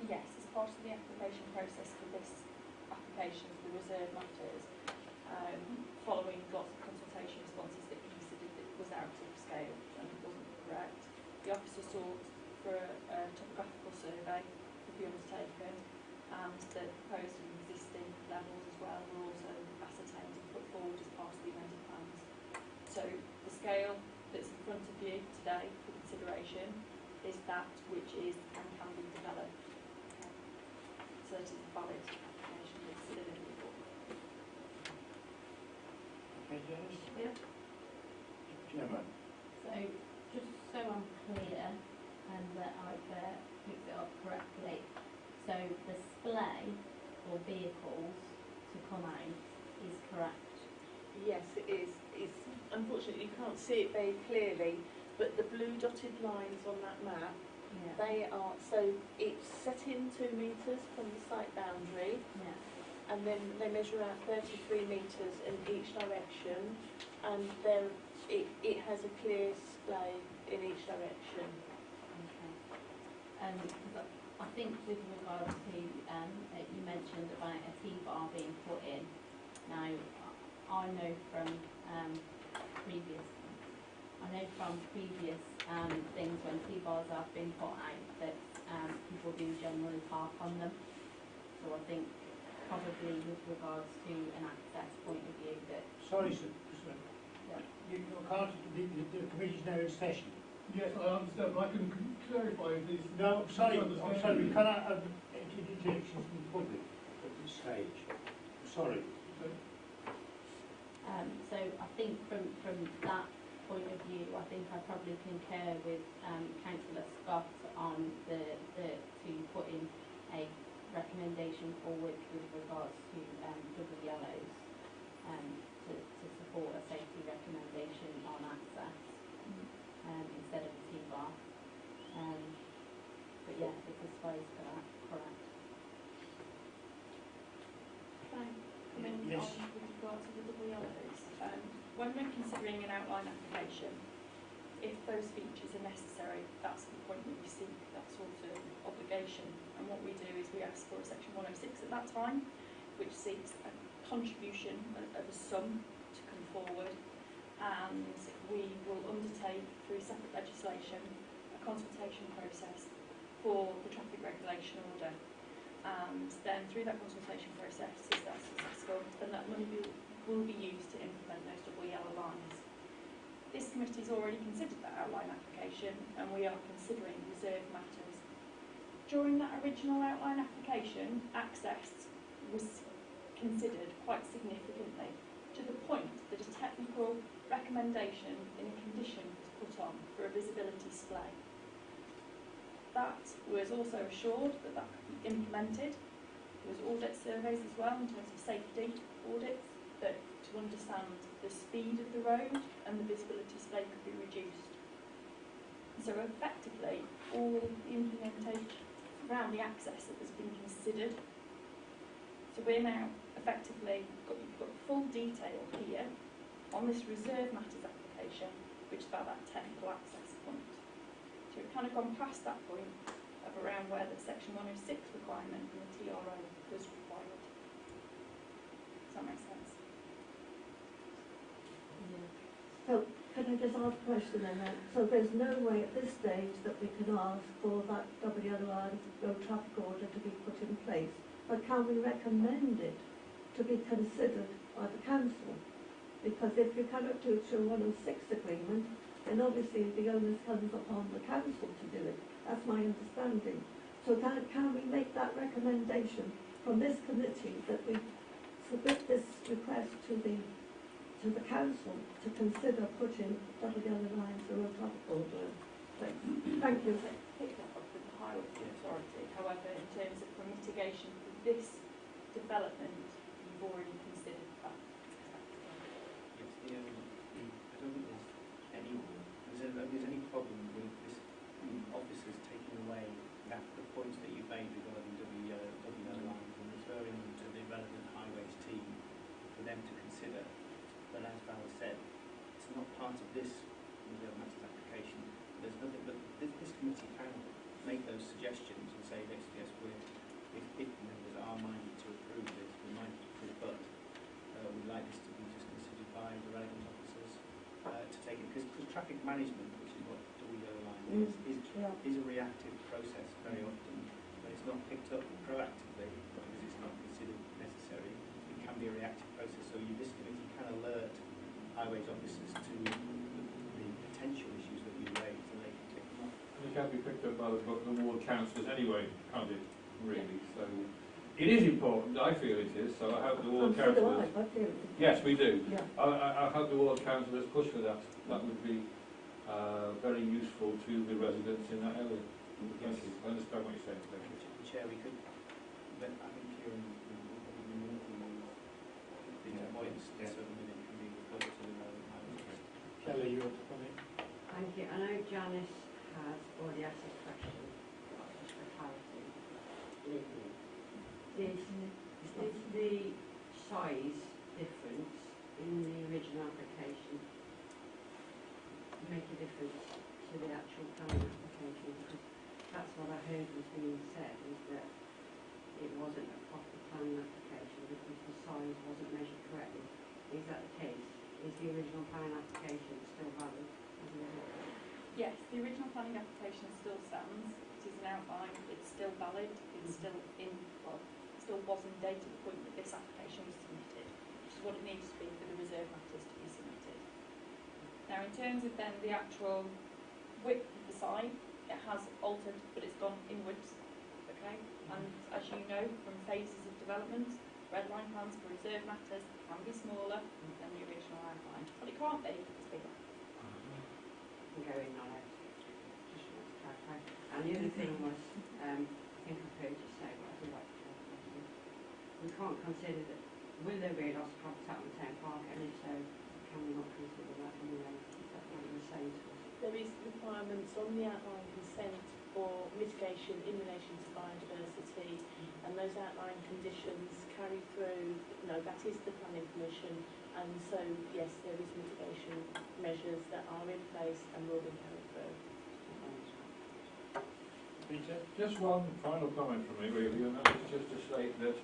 Yes, as part of the application process for this application for the reserve matters, following lots of consultation responses that considered that it was out of scale and wasn't correct, the officer sought for a topographical survey to be undertaken, and the proposed and existing levels as well were also ascertained and put forward as part of the amended plans. So the scale that's in front of you today for consideration is that which is and can be developed. So it is a valid application that's still in the report. Okay, Janice? Yep. Chairman. So, just so I'm clear and that I've picked it up correctly, so the splay for vehicles to come out is correct? Yes, it is. Unfortunately, you can't see it very clearly, but the blue dotted lines on that map, Yeah. they are, so it's set in 2 metres from the site boundary, Yeah. and then they measure out 33 metres in each direction, and it has a clear splay in each direction. Okay. Because I think with regard to, you mentioned about a T-bar being put in. Now, I know from previous things when T-bars have been put out that people do generally park on them. So I think probably with regards to an access point of view that... Sorry, sir. You can't, the committee's now in session. Yes, I understand, but I can clarify these. No, sorry, I'm sorry, we cannot have interjections from the public at this stage. Sorry. So I think from that point of view, I think I probably concur with Councillor Scott on to put in a recommendation forward with regards to double yellows to support a safety recommendation on access instead of a T-bar. But yeah, it's a space for that, correct. Yes. On with regard to the double yellows, when we're considering an outline application, if those features are necessary, that's the point that we seek that sort of obligation. And what we do is we ask for a section 106 at that time, which seeks a contribution of a sum to come forward, and we will undertake through separate legislation a consultation process for the traffic regulation order. And then through that consultation process, if that's successful, then that money will be used to implement those double yellow lines. This committee's already considered that outline application, and we are considering reserve matters. During that original outline application, access was considered quite significantly, to the point that a technical recommendation in a condition was put on for a visibility display. That was also assured that that could be implemented. There was audit surveys as well in terms of safety audits, that to understand the speed of the road and the visibility display could be reduced. So effectively, all the implementation around the access that has been considered. So we're now effectively you've got full detail here on this reserve matters application, which is about that technical access point. So we've kind of gone past that point of around where the section 106 requirement and the TRO was required. Does that make sense? So, can I just ask a question then? So there's no way at this stage that we can ask for that double yellow line road traffic order to be put in place, but can we recommend it to be considered by the council? Because if you cannot do it through 106 agreement, then obviously the onus comes upon the council to do it. That's my understanding. So can we make that recommendation from this committee that we submit this request to the council to consider putting double yellow lines or a traffic order in place? Thank you. Pick that up with the Highway Authority. However, in terms of mitigation for this development, you've already considered that. Yes, I don't think there's any problem with this officers taking away the points that you made regarding WO lines and referring them to the relevant highways team for them to consider. But as Val said, it's not part of this reserve matters application. There's nothing, but this committee can make those suggestions and say, yes, if members are minded to approve this, we're minded to approve, but we'd like this to be just considered by the relevant officers to take it, because traffic management, which is what WO line is a reactive process very often. When it's not picked up proactively, because it's not considered necessary, it can be a reactive process. So this committee can alert highways officers to the potential issues that you raise, and they can pick them up. And it can be picked up by the ward councillors anyway, can't it? Really. So it is important. I feel it is. So I hope the ward councillors. Yes, we do. Yeah. I hope the ward councillors push for that. That would be very useful to the residents in that area. Thank you. I understand what you're saying. Thank you. Chair, we could, but I think Kieran will probably remove the points so that it can be referred to the relevant highways. Kelly, you want to come in? Thank you. I know Janice has already asked this question, just for clarity. Is the size difference in the original application make a difference to the actual planning application? Because that's what I heard was being said, is that it wasn't a proper planning application because the size wasn't measured correctly. Is that the case? Is the original planning application still valid? Yes, the original planning application still stands. It is an outline. It's still valid. It's still it still was in date at the point that this application was submitted, which is what it needs to be for the reserve matters to be submitted. Now, in terms of then the actual width of the sign, it has altered, but it's gone inwards. Okay, and as you know from phases of development, red line plans for reserve matters can be smaller than the original outline, but it can't be. It's bigger. Going on it. Just want to clarify. And the other thing was, I think I've heard you say, but I would like to clarify. We can't consider that, will there be a loss of habitat on town park, and if so, can we not consider that anyway? Is that what you were saying to us? There is requirements on the outline consent for mitigation in relation to biodiversity, and those outline conditions carry through, that is the planning permission, and so yes, there is mitigation measures that are in place and will be carried through. Peter? Just one final comment from me, really, and that is just to state that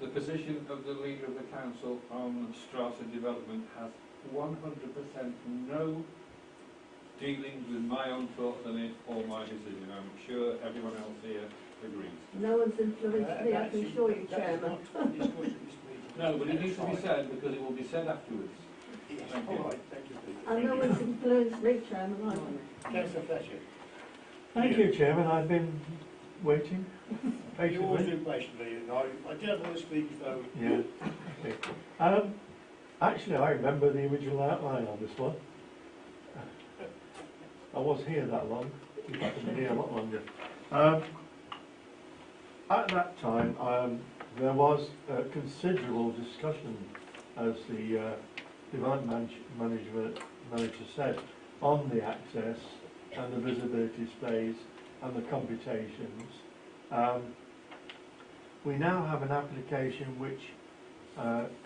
the position of the leader of the council on strata development has 100% no dealings with my own thoughts on it or my decision. I'm sure everyone else here agrees. No one's influenced me, I can assure you, Chairman. No, but it needs to be said because it will be said afterwards. Thank you. All right, thank you, Peter. And no one's influenced me, Chairman, either. Councillor Fletcher? Thank you, Chairman. I've been waiting You always patiently. do patiently, and I do have all the speakers though. Yeah. Okay. Actually, I remember the original outline on this one. I was here that long. In fact, I've been here a lot longer. At that time, there was considerable discussion, as the development manager said, on the access and the visibility displays and the computations. We now have an application which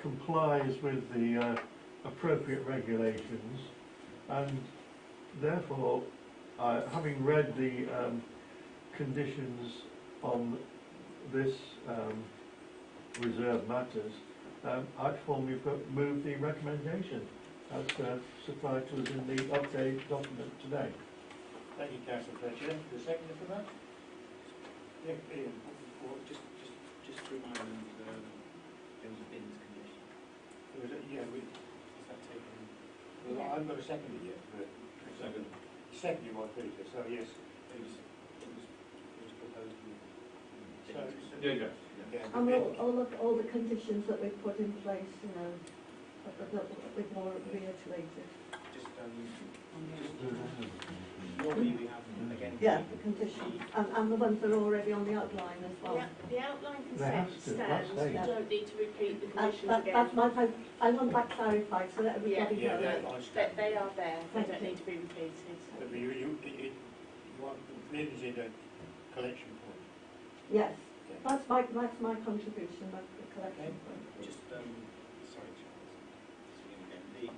complies with the appropriate regulations, and therefore, having read the conditions on this reserve matters, I formally move the recommendation as supplied to us in the update document today. Thank you, Councillor Fletcher. The second for that? Yeah, Ian. Just to remind them, there was a bins condition. Is that taken? Well, I haven't got a second yet, but second by Peter, so yes. It was proposed with Yeah. And all the conditions that we've put in place, you know, that we've more reiterated. Normally we have, again... Yeah, the conditions, and the ones that are already on the outline as well. Yeah, the outline consent stands, you Yeah. don't need to repeat the And conditions again. that's my point. I want that clarified so that everybody Yeah, knows. they are there, they Thank don't you. need to be repeated. But you want bins in a collection point. Yes, that's my contribution, my collection point. Just, sorry, Charles, again.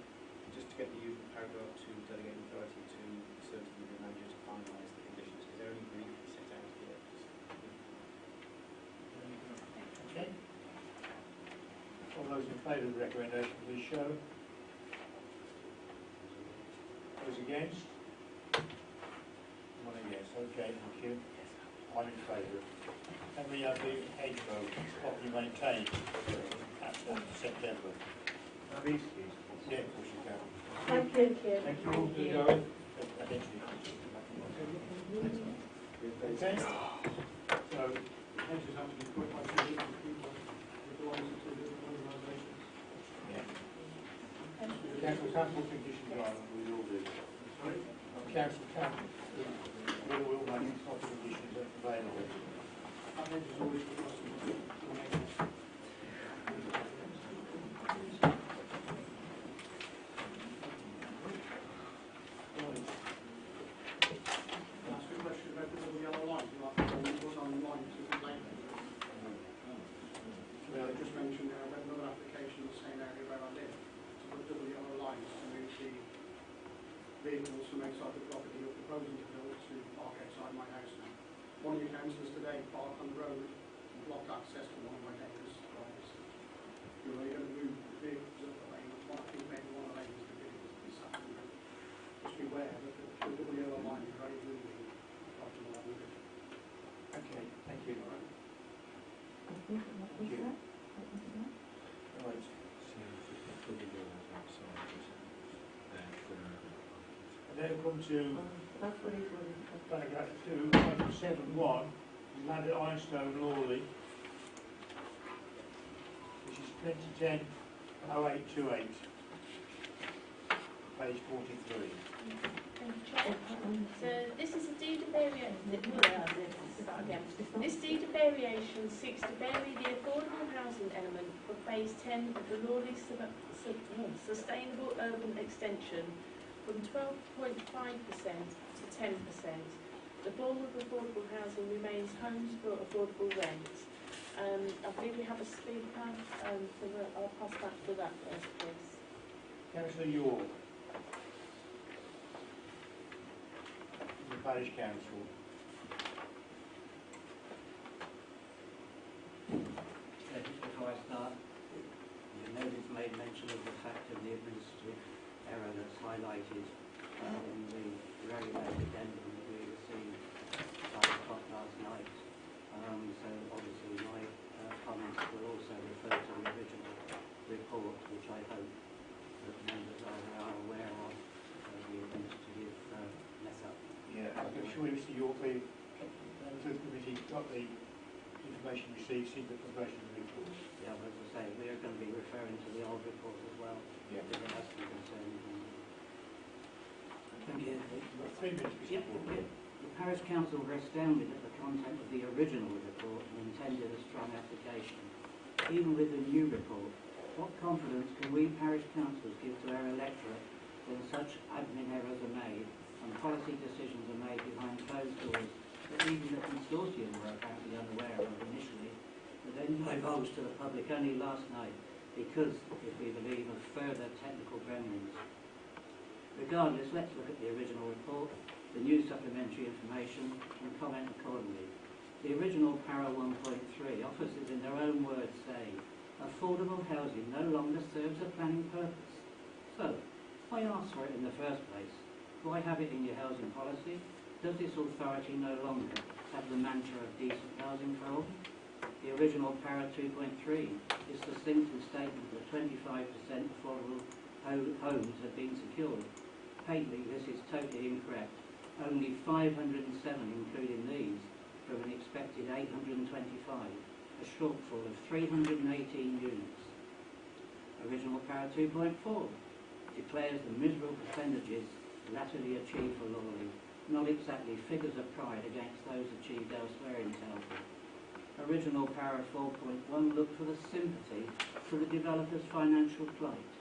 Just to get the use of paragraph 2, delegate authority to the service delivery manager to finalise the conditions, because they're only briefly set out here. Okay. All those in favour of the recommendation, please show. Those against? One against. Okay, thank you. I'm in favour. Then we have the hedgerow properly maintained at September. Please. Yeah, of course you can. Thank you. Thank you all for Okay. going. Okay. So, Hedges have to be put by two different people who belong to two different organisations. Council Campbell conditions are, we will do. Council Campbell, we will make proper conditions available. That hedge is always for customers to make it. Ask a question about the double yellow line. You like to put on line to complain. I just mentioned there about another application in the same area where I live to put double yellow lines to move the vehicles from outside the property you're proposing to build to park outside my house now. One of your councillors today parked on the road and blocked access to one of my neighbours' drives. You're really going to move the vehicles up the lane. I think maybe one of the lanes the vehicles to be sat on. Just beware that the double yellow line is very moving after the line. Okay, thank you. Thank you. Right. And then come to That's what he's wanting. paragraph 2, item 7.1, land at Ironstone Lawley, which is 2010-0828, page 43. Thank you, Chair. So this is a deed of variation. This deed of variation seeks to vary the affordable housing element of phase 10 of the Lawley Sustainable Urban Extension from 12.5% to 10%. The bulk of affordable housing remains homes for affordable rent. I believe we have a speaker, so I'll pass back to that first, please. Councillor York, the Parish Council. Just before I start, you know it's made mention of the fact of the administrative error that's highlighted in the regulated addendum that we received at 5 o'clock last night. So obviously my comments will also refer to the original report, which I hope that members are aware of the administrative mess up. Yeah, I'm sure Mr York, the members of the committee got the information received, seen the progression of the report. Yeah, as I say, we are going to be referring to the old report as well, Yeah. because it has to be concerned. Thank you. 3 minutes, Mr York. The Parish Council were astounded at the content of the original report and intended a strong application. Even with the new report, what confidence can we parish councillors give to our electorate when such admin errors are made and policy decisions are made behind closed doors that even the consortium were apparently unaware of initially, but then divulged to the public only last night because, if we believe, of further technical gremlins. Regardless, let's look at the original report, the new supplementary information, and comment accordingly. The original para 1.3 officers in their own words say, affordable housing no longer serves a planning purpose. So, why ask for it in the first place? Why have it in your housing policy? Does this authority no longer have the mantra of decent housing for all? The original para 2.3 is succinct in statement that 25% affordable homes have been secured. Patently, this is totally incorrect. Only 507, including these, from an expected 825, a shortfall of 318 units. Original para 2.4 declares the miserable percentages latterly achieved for Lawley, not exactly figures of pride against those achieved elsewhere in Telford. Original para 4.1 looked for the sympathy for the developer's financial plight.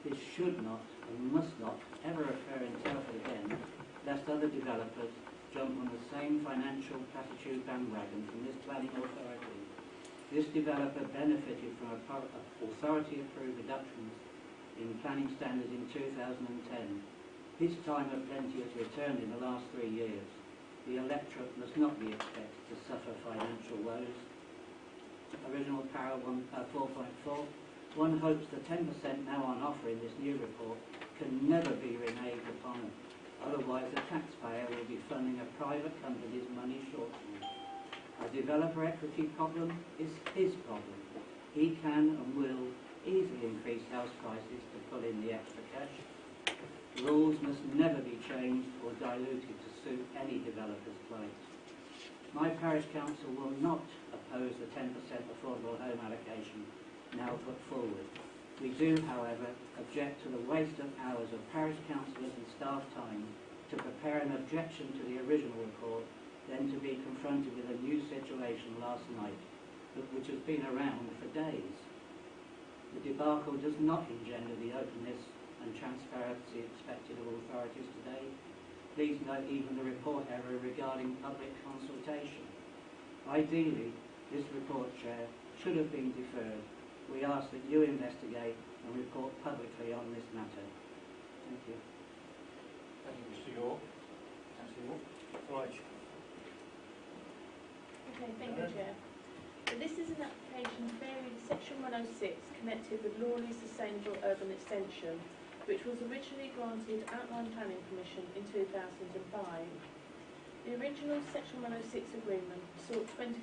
This should not and must not ever occur in Telford again, lest other developers jump on the same financial platitude bandwagon from this planning authority. This developer benefited from authority-approved reductions in planning standards in 2010. His time of plenty has returned in the last 3 years. The electorate must not be expected to suffer financial woes. Original para 4.4. One hopes the 10% now on offer in this new report can never be reneged upon. Otherwise, the taxpayer will be funding a private company's money shortfall. A developer equity problem is his problem. He can and will easily increase house prices to pull in the extra cash. Rules must never be changed or diluted to suit any developer's plight. My parish council will not oppose the 10% affordable home allocation now put forward. We do, however, object to the waste of hours of parish councillors and staff time to prepare an objection to the original report, then to be confronted with a new situation last night, which has been around for days. The debacle does not engender the openness and transparency expected of authorities today. Please note even the report error regarding public consultation. Ideally, this report, Chair, should have been deferred. We ask that you investigate and report publicly on this matter. Thank you. Thank you, Mr. York. Councillor York. Right. Okay, thank you, Chair. So this is an application querying Section 106 connected with Lawley Sustainable Urban Extension, which was originally granted outline planning permission in 2005. The original Section 106 agreement sought 25%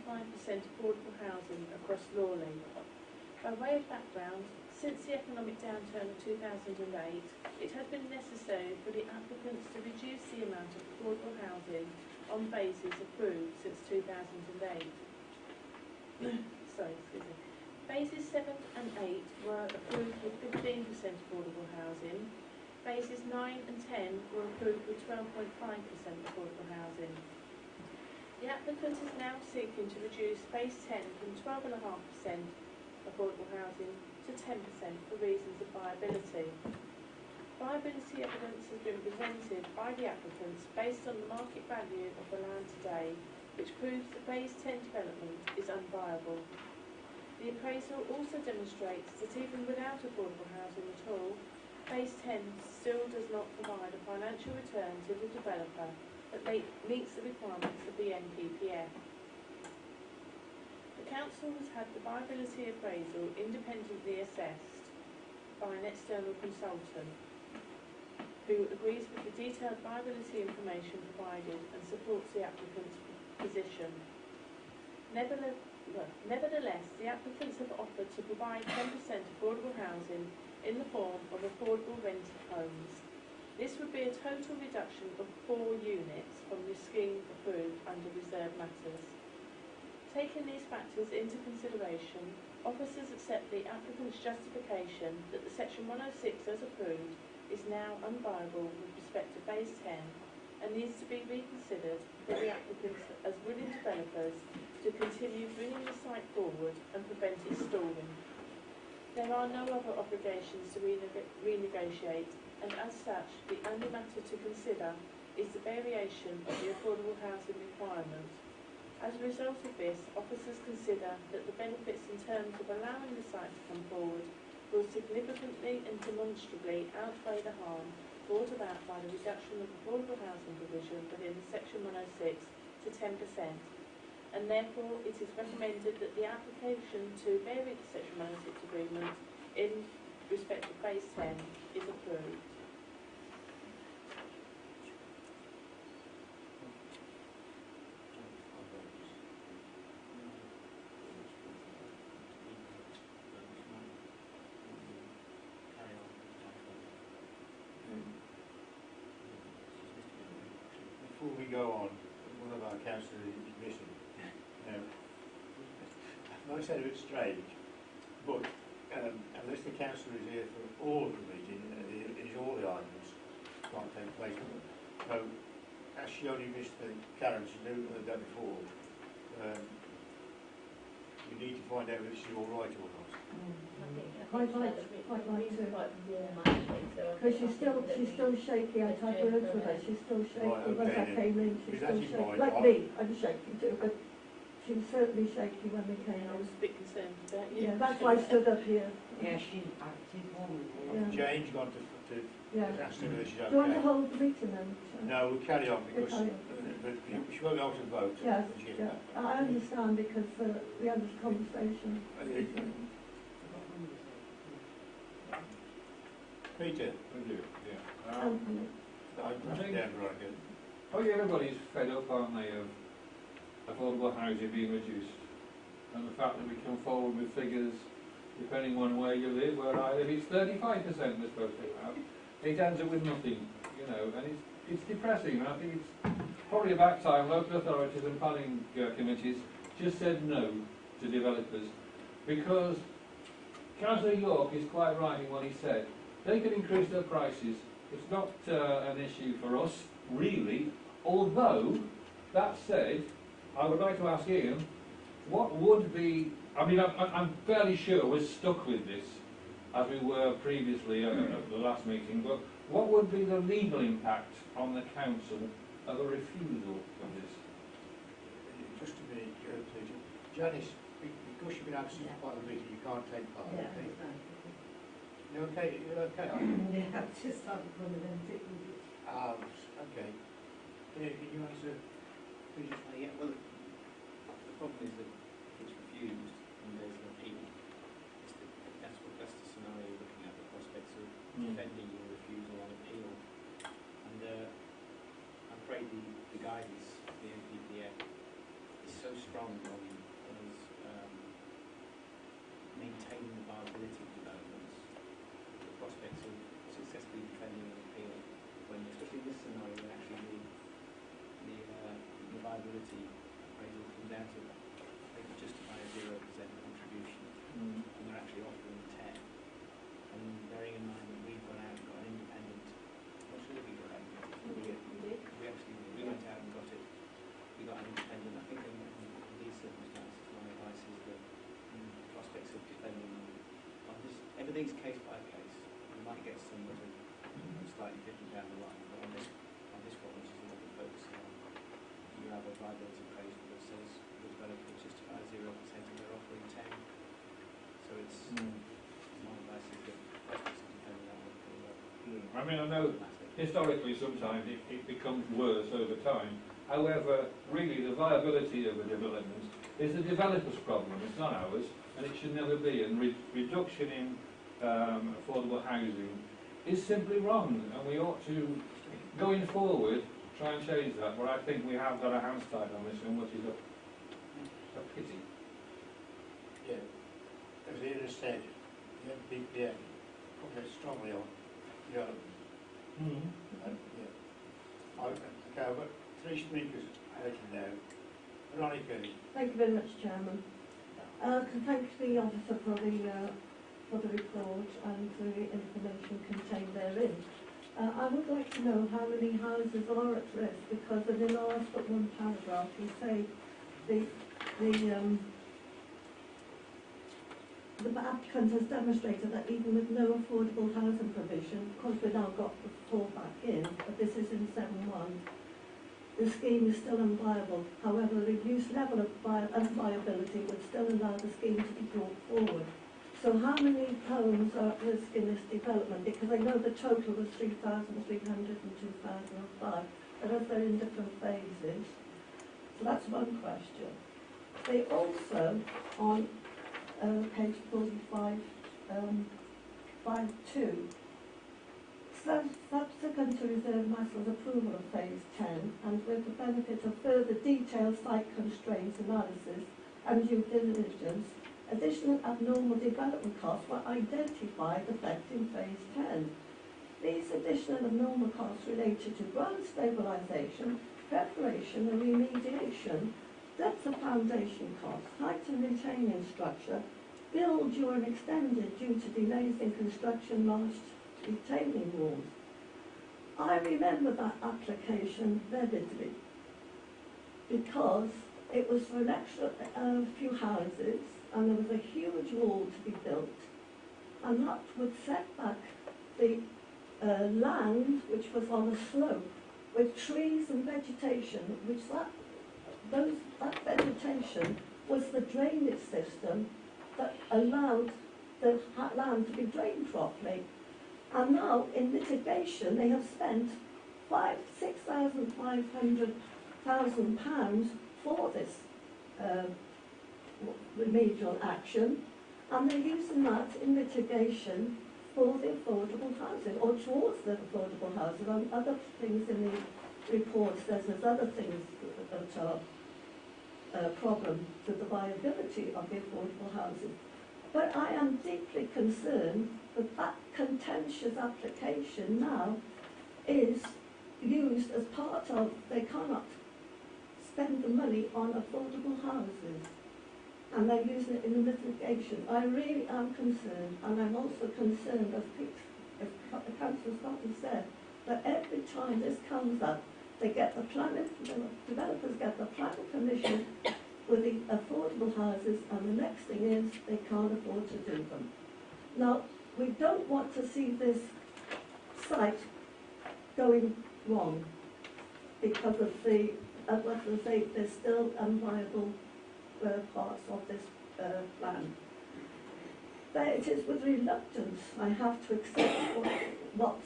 affordable housing across Lawley. By way of background, since the economic downturn of 2008, it has been necessary for the applicants to reduce the amount of affordable housing on phases approved since 2008. Phases 7 and 8 were approved with 15% affordable housing. Phases 9 and 10 were approved with 12.5% affordable housing. The applicant is now seeking to reduce phase 10 from 12.5% affordable housing to 10% for reasons of viability. Viability evidence has been presented by the applicants based on the market value of the land today, which proves the phase 10 development is unviable. The appraisal also demonstrates that even without affordable housing at all, phase 10 still does not provide a financial return to the developer that meets the requirements of the NPPF. The Council has had the viability appraisal independently assessed by an external consultant who agrees with the detailed viability information provided and supports the applicant's position. Nevertheless, the applicants have offered to provide 10% affordable housing in the form of affordable rented homes. This would be a total reduction of 4 units from the scheme approved under reserved matters. Taking these factors into consideration, officers accept the applicant's justification that the Section 106 as approved is now unviable with respect to phase 10 and needs to be reconsidered for the applicants as willing developers to continue bringing the site forward and prevent it stalling. There are no other obligations to renegotiate, and as such, the only matter to consider is the variation of the affordable housing requirement. As a result of this, officers consider that the benefits in terms of allowing the site to come forward will significantly and demonstrably outweigh the harm brought about by the reduction of affordable housing provision within Section 106 to 10%, and therefore it is recommended that the application to vary the Section 106 agreement in respect of Phase 10 is approved. Before we go on, one of our councillors is missing. Now, I might sound a bit strange, but unless the councillor is here for all of the meeting, it is all the items can't take place. So, as she only missed the Karen, she knew the day before, we need to find out if this is all right or not. Quite like to. Because she's still shaky. I've had words with her. She's still shaky. Right, okay, when I then. came in, she's still That's shaky. fine. Like me, I'm shaky too, but she was certainly shaky when we came I in. was a bit concerned about you. Yeah, that's why I stood up here. Yeah, she's active woman. Yeah. Jane's gone to Yeah. ask her whether she's okay. Do you want to hold the meeting then? No, we'll carry on because carry on. but she won't be able to vote. Yes, when she gets yeah. back. I understand because we had this conversation. Peter. Thank you. Yeah. Anthony. Oh yeah, everybody's fed up, aren't they, of affordable housing being reduced, and the fact that we come forward with figures depending on where you live. Where I live, it's 35% we're supposed to have. It ends up with nothing, you know, and it's depressing. And I think it's probably about time local authorities and planning committees just said no to developers, because Councillor York is quite right in what he said. They can increase their prices. It's not an issue for us, really. Although, that said, I would like to ask Ian, what would be... I mean, I'm fairly sure we're stuck with this, as we were previously at the last meeting, but what would be the legal impact on the council of a refusal of this? Just a minute, please. Janice, because you've been absent quite a bit, you can't take part. Yeah, Okay? exactly. You okay? You're okay? Yeah, I've just started one of them things. Okay. Can you answer? Please? Yeah, well, the problem is that it's refused and there's an appeal. That's the scenario you're looking at, the prospects of defending your refusal on appeal. And I'm afraid the guidance of the NPPF is so strong on us maintaining the viability of developments, the prospects of successfully defending an appeal, when, especially in this scenario, when actually the viability appraisal comes down to they can justify a 0% contribution, and they're actually offering 10. And bearing in mind that we've gone out and got an independent, I'm sure we got out and got it. We went out and got it. We got an independent. I think in these circumstances, my advice is that the prospects of defending on this, everything's case by case. We might get somebody slightly different down the line, but on this one, which is the one we're focusing on, you have a viability appraisal that says the developer justifies 0% and they're offering 10. So it's my advice is that prospects of defending that one pretty well. I mean, I know historically sometimes it becomes worse over time. However, really the viability of a development is the developer's problem, it's not ours, and it should never be. And reduction in affordable housing is simply wrong, and we ought to, going forward, try and change that. But I think we have got our hands tied on this one, which is a pity. Yeah. As Ian has said, the NPPF comments strongly on development. Yeah. Okay, I've got 3 speakers waiting now. Veronica. Thank you very much, Chairman. To thank the officer for the report and for the information contained therein. I would like to know how many houses are at risk, because in the last but one paragraph you say the applicant has demonstrated that even with no affordable housing provision, because we've now got the fall back in, but this is in 7.1, the scheme is still unviable. However, the reduced level of unviability would still allow the scheme to be brought forward. So how many homes are at risk in this development? Because I know the total was 3,300 in 2005, but as they're in different phases. So that's one question. They also, on page 45, 5.2, subsequent to Reserve Master's approval of phase 10, and with the benefit of further detailed site constraints analysis and due diligence, additional abnormal development costs were identified affecting phase 10. These additional abnormal costs related to ground stabilisation, preparation and remediation, depth of foundation costs, height and retaining structure, build during extended due to delays in construction large retaining walls. I remember that application vividly because it was for an extra few houses and there was a huge wall to be built, and that would set back the land which was on a slope with trees and vegetation, which that vegetation was the drainage system that allowed the land to be drained properly. And now, in mitigation, they have spent £6,500,000 for this remedial action, and they're using that in mitigation for the affordable housing, or towards the affordable housing. And other things in the report says there's other things that are problem to the viability of the affordable housing. But I am deeply concerned that that contentious application now is used as part of, they cannot spend the money on affordable houses, and they're using it in the mitigation. I really am concerned, and I'm also concerned, as Councillor Scott has said, that every time this comes up, they get the developers get the planning permission with the affordable houses, and the next thing is they can't afford to do them. Now, we don't want to see this site going wrong because of the, there's still unviable parts of this plan. But it is with reluctance I have to accept what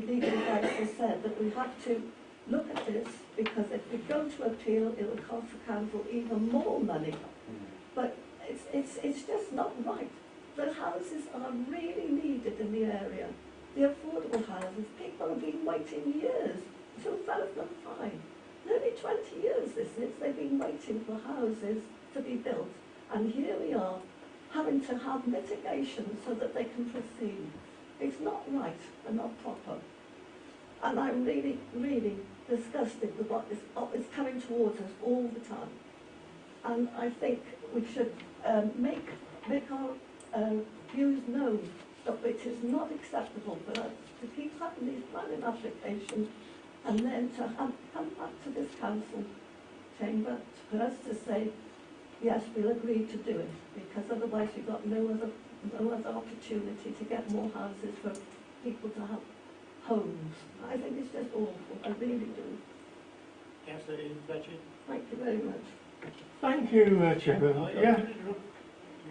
legal advice has said, that we have to look at this, because if we go to appeal, it will cost the council even more money. But it's just not right. The houses are really needed in the area. The affordable houses, people have been waiting years, 2005. Nearly 20 years this is, they've been waiting for houses to be built. And here we are, having to have mitigation so that they can proceed. It's not right and not proper. And I'm really, really disgusted with what is coming towards us all the time. And I think we should make our views known that it is not acceptable for us to keep having these planning applications and then to come back to this council chamber for us to say, yes, we'll agree to do it, because otherwise we've got no other opportunity to get more houses for people to have homes. I think it's just awful, I really do. Councillor Fletcher. Thank you very much. Thank you, Chairman. Yeah. You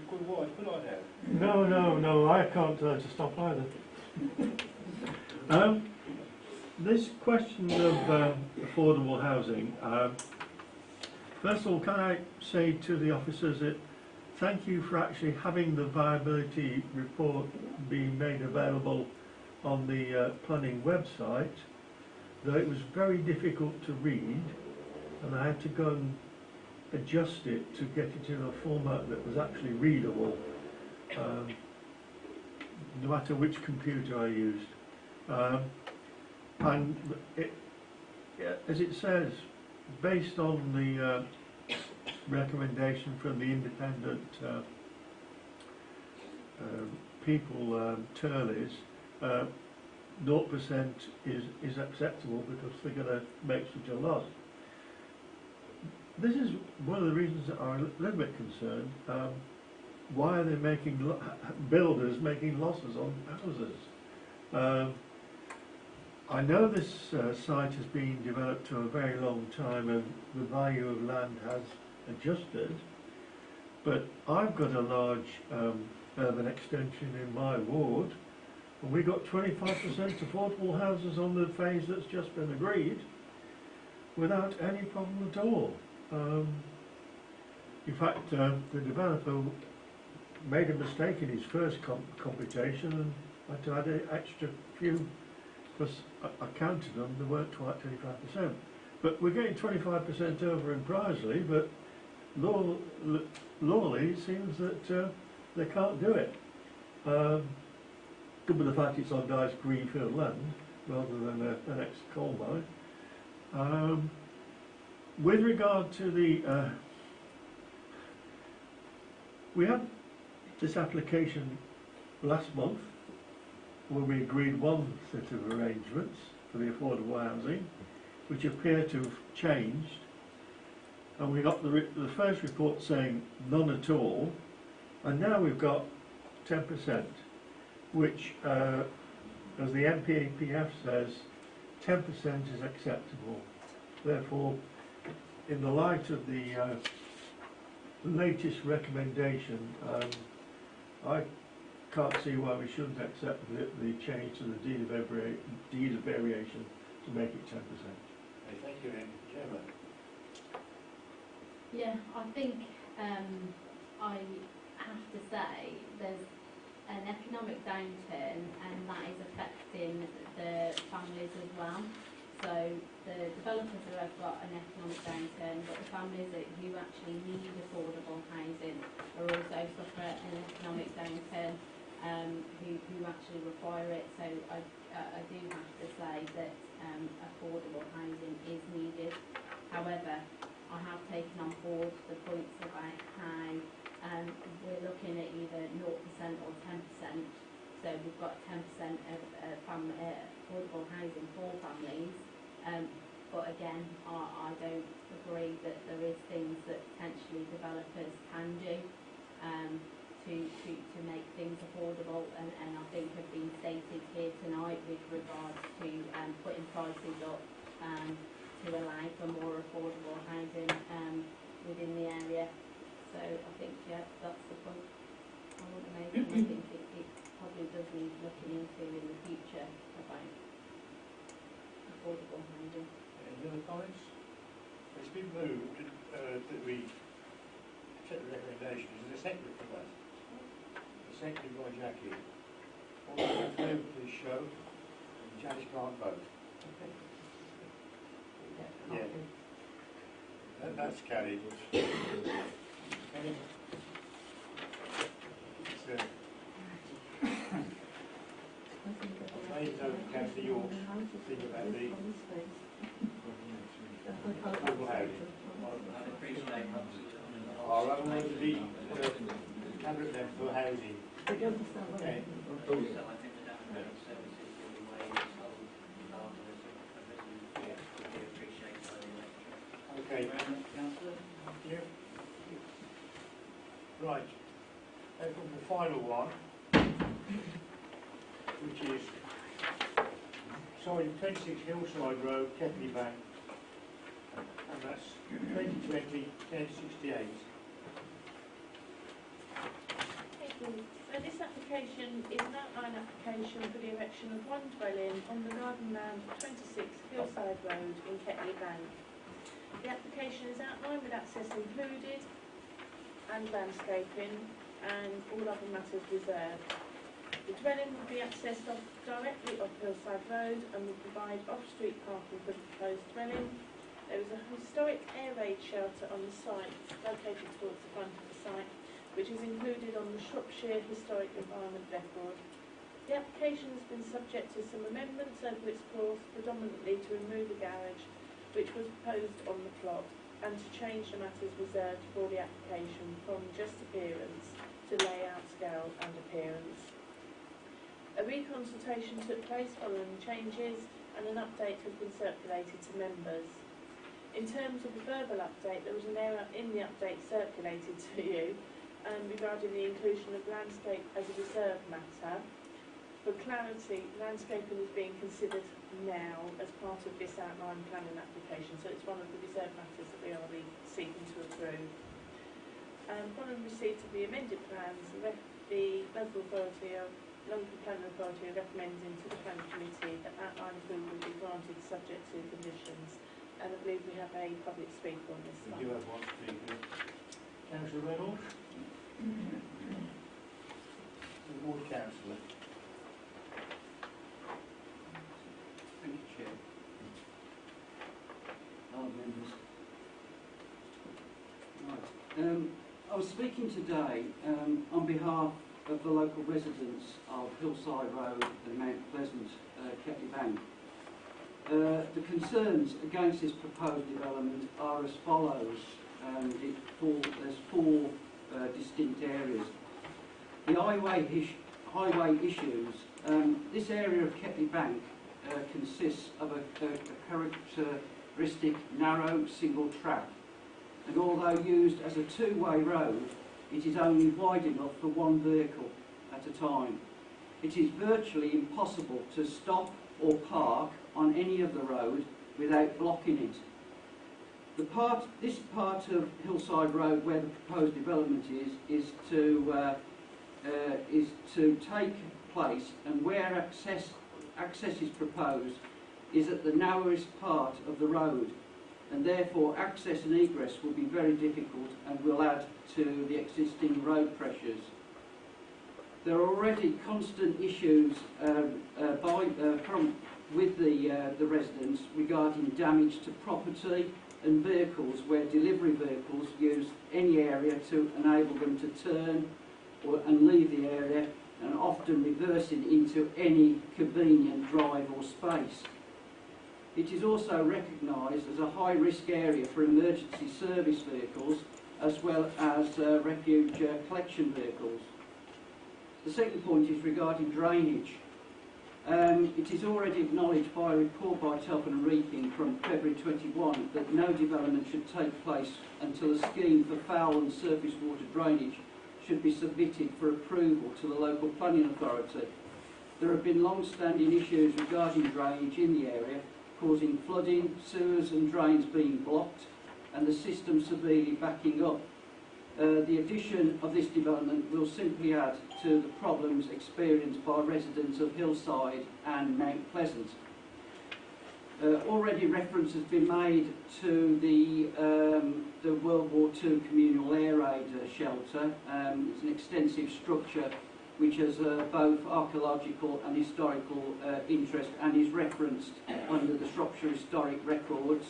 could watch, put on there. No, I can't to stop either. This question of affordable housing, first of all, can I say to the officers that thank you for actually having the viability report being made available on the planning website, though it was very difficult to read, and I had to go and adjust it to get it in a format that was actually readable, no matter which computer I used. And as it says, based on the recommendation from the independent people, Turleys, 0% is acceptable because they're going to make such a loss. This is one of the reasons that I'm a little bit concerned. why are they making builders making losses on houses? I know this site has been developed to a very long time and the value of land has adjusted, but I've got a large urban extension in my ward and we got 25% affordable houses on the phase that's just been agreed without any problem at all. In fact, the developer made a mistake in his first computation and had to add an extra few, because I counted them, they weren't quite 25%. But we're getting 25% over in Prisley, but Lawley seems that they can't do it. Good with the fact it's on nice greenfield land rather than an ex-coal mine. With regard to the we had this application last month where we agreed one set of arrangements for the affordable housing, which appear to have changed, and we got the first report saying none at all, and now we've got 10%, which, as the MPAPF says, 10% is acceptable. Therefore, in the light of the latest recommendation, I can't see why we shouldn't accept the change to the deed of variation to make it 10%. Okay, thank you, Gemma. Yeah, I think I have to say there's an economic downturn and that is affecting the families as well. So the developers have got an economic downturn, but the families who actually need affordable housing are also suffering an economic downturn, who actually require it. So I do have to say that affordable housing is needed. However, I have taken on board the points about how we're looking at either 0% or 10%. So we've got 10% of affordable housing for families. But again, I don't agree that there is things that potentially developers can do to make things affordable, and I think have been stated here tonight with regards to putting prices up to allow for more affordable housing within the area. So I think, yeah, that's the point I want to make, and I think it probably does need looking into in the future about affordable housing. Any other comments? It's been moved that we accept the recommendation. Is there a second for that? A second by Jackie. All those in favour, please show. And Janice can't vote. Yeah. That's carried. Okay. So, ladies and Councillor York, think about the affordable housing. Our other ones would be cabinet left for housing. Okay. Okay. Thank you. Right. Let's go to the final one, which is 26 Hillside Road, Ketley Bank, and that's 2020 1068. So this application is an outline application for the erection of one dwelling on the garden land of 26 Hillside Road in Ketley Bank. The application is outlined with access included and landscaping and all other matters reserved. The dwelling will be accessed directly off Hillside Road and will provide off-street parking for the proposed dwelling. There is a historic air raid shelter on the site located towards the front of the site, which is included on the Shropshire Historic Environment Record. The application has been subject to some amendments over its course, predominantly to remove a garage, which was proposed on the plot, and to change the matters reserved for the application from just appearance to layout, scale and appearance. A reconsultation took place following the changes, and an update has been circulated to members. In terms of a verbal update, there was an error in the update circulated to you. regarding the inclusion of landscape as a reserve matter. For clarity, landscaping is being considered now as part of this outline planning application, so it's one of the reserve matters that we are seeking to approve. Following receipt of the amended plans, the local planning authority are recommending to the planning committee that outline approval will be granted subject to conditions, and I believe we have a public speaker on this one. We do have one speaker. Councillor Reynolds? The ward councillor. Thank you, Chair. Members. Right. I was speaking today on behalf of the local residents of Hillside Road and Mount Pleasant, Ketley Bank. The concerns against this proposed development are as follows, and there's four distinct areas. The highway issues. This area of Ketley Bank consists of a characteristic narrow single track, and although used as a two-way road, it is only wide enough for one vehicle at a time. It is virtually impossible to stop or park on any of the road without blocking it. This part of Hillside Road where the proposed development is to take place, and where access is proposed is at the narrowest part of the road, and therefore access and egress will be very difficult and will add to the existing road pressures. There are already constant issues with the residents regarding damage to property and vehicles, where delivery vehicles use any area to enable them to turn and leave the area, and often reversing into any convenient drive or space. It is also recognised as a high-risk area for emergency service vehicles as well as refuge collection vehicles. The second point is regarding drainage. It is already acknowledged by a report by Telford Wrekin from February 21 that no development should take place until a scheme for foul and surface water drainage should be submitted for approval to the local planning authority. There have been long-standing issues regarding drainage in the area, causing flooding, sewers and drains being blocked, and the system severely backing up. The addition of this development will simply add to the problems experienced by residents of Hillside and Mount Pleasant. Already reference has been made to the World War II communal air raid shelter. It's an extensive structure which has both archaeological and historical interest, and is referenced under the Shropshire Historic Records.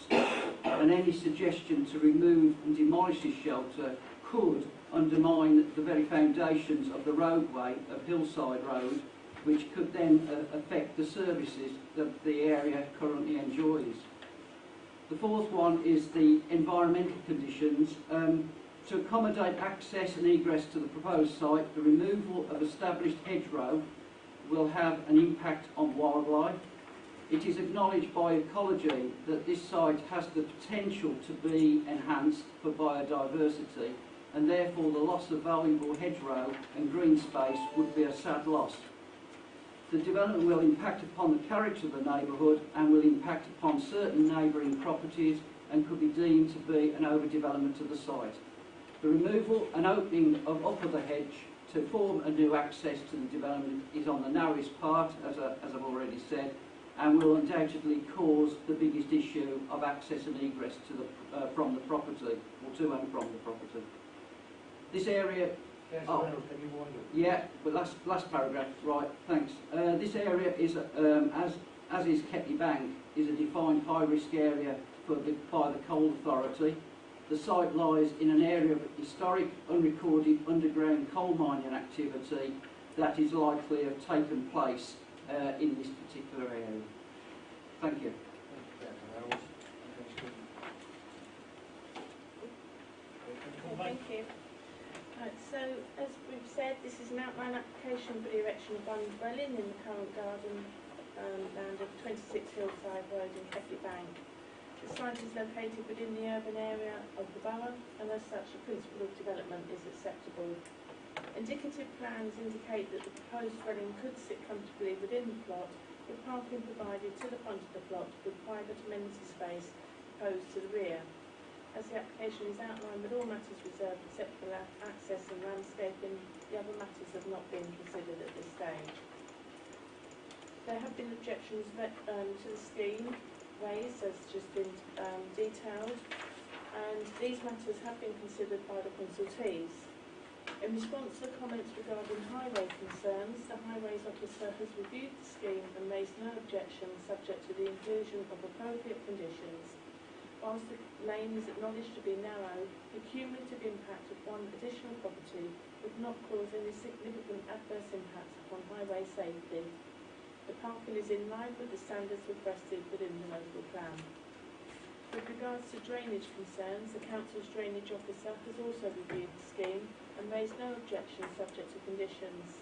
And any suggestion to remove and demolish this shelter could undermine the very foundations of the roadway of Hillside Road, which could then affect the services that the area currently enjoys. The fourth one is the environmental conditions. To accommodate access and egress to the proposed site, the removal of established hedgerow will have an impact on wildlife. It is acknowledged by ecology that this site has the potential to be enhanced for biodiversity, and therefore the loss of valuable hedgerow and green space would be a sad loss. The development will impact upon the character of the neighbourhood and will impact upon certain neighbouring properties, and could be deemed to be an overdevelopment of the site. The removal and opening of up of the hedge to form a new access to the development is on the narrowest part, as I've already said, and will undoubtedly cause the biggest issue of access and egress to the, from the property, or to and from the property. This area... yeah, but last paragraph, right, thanks. This area is, as is Ketley Bank, is a defined high-risk area by the Coal Authority. The site lies in an area of historic, unrecorded underground coal mining activity that is likely to have taken place in this particular area. Thank you. Thank you. Right, so, as we've said, this is an outline application for the erection of one dwelling in the current garden land of 26 Hillside Road in Ketley Bank. The site is located within the urban area of the borough, and as such the principle of development is acceptable. Indicative plans indicate that the proposed dwelling could sit comfortably within the plot, with parking provided to the front of the plot with private amenity space proposed to the rear. As the application is outlined with all matters reserved except for access and landscaping, the other matters have not been considered at this stage. There have been objections to the scheme raised, as just been detailed, and these matters have been considered by the consultees. In response to comments regarding highway concerns, the Highways Officer has reviewed the scheme and raised no objections subject to the inclusion of appropriate conditions. Whilst the lane is acknowledged to be narrow, the cumulative impact of one additional property would not cause any significant adverse impact upon highway safety. The parking is in line with the standards requested within the local plan. With regards to drainage concerns, the Council's Drainage Officer has also reviewed the scheme and raised no objections subject to conditions.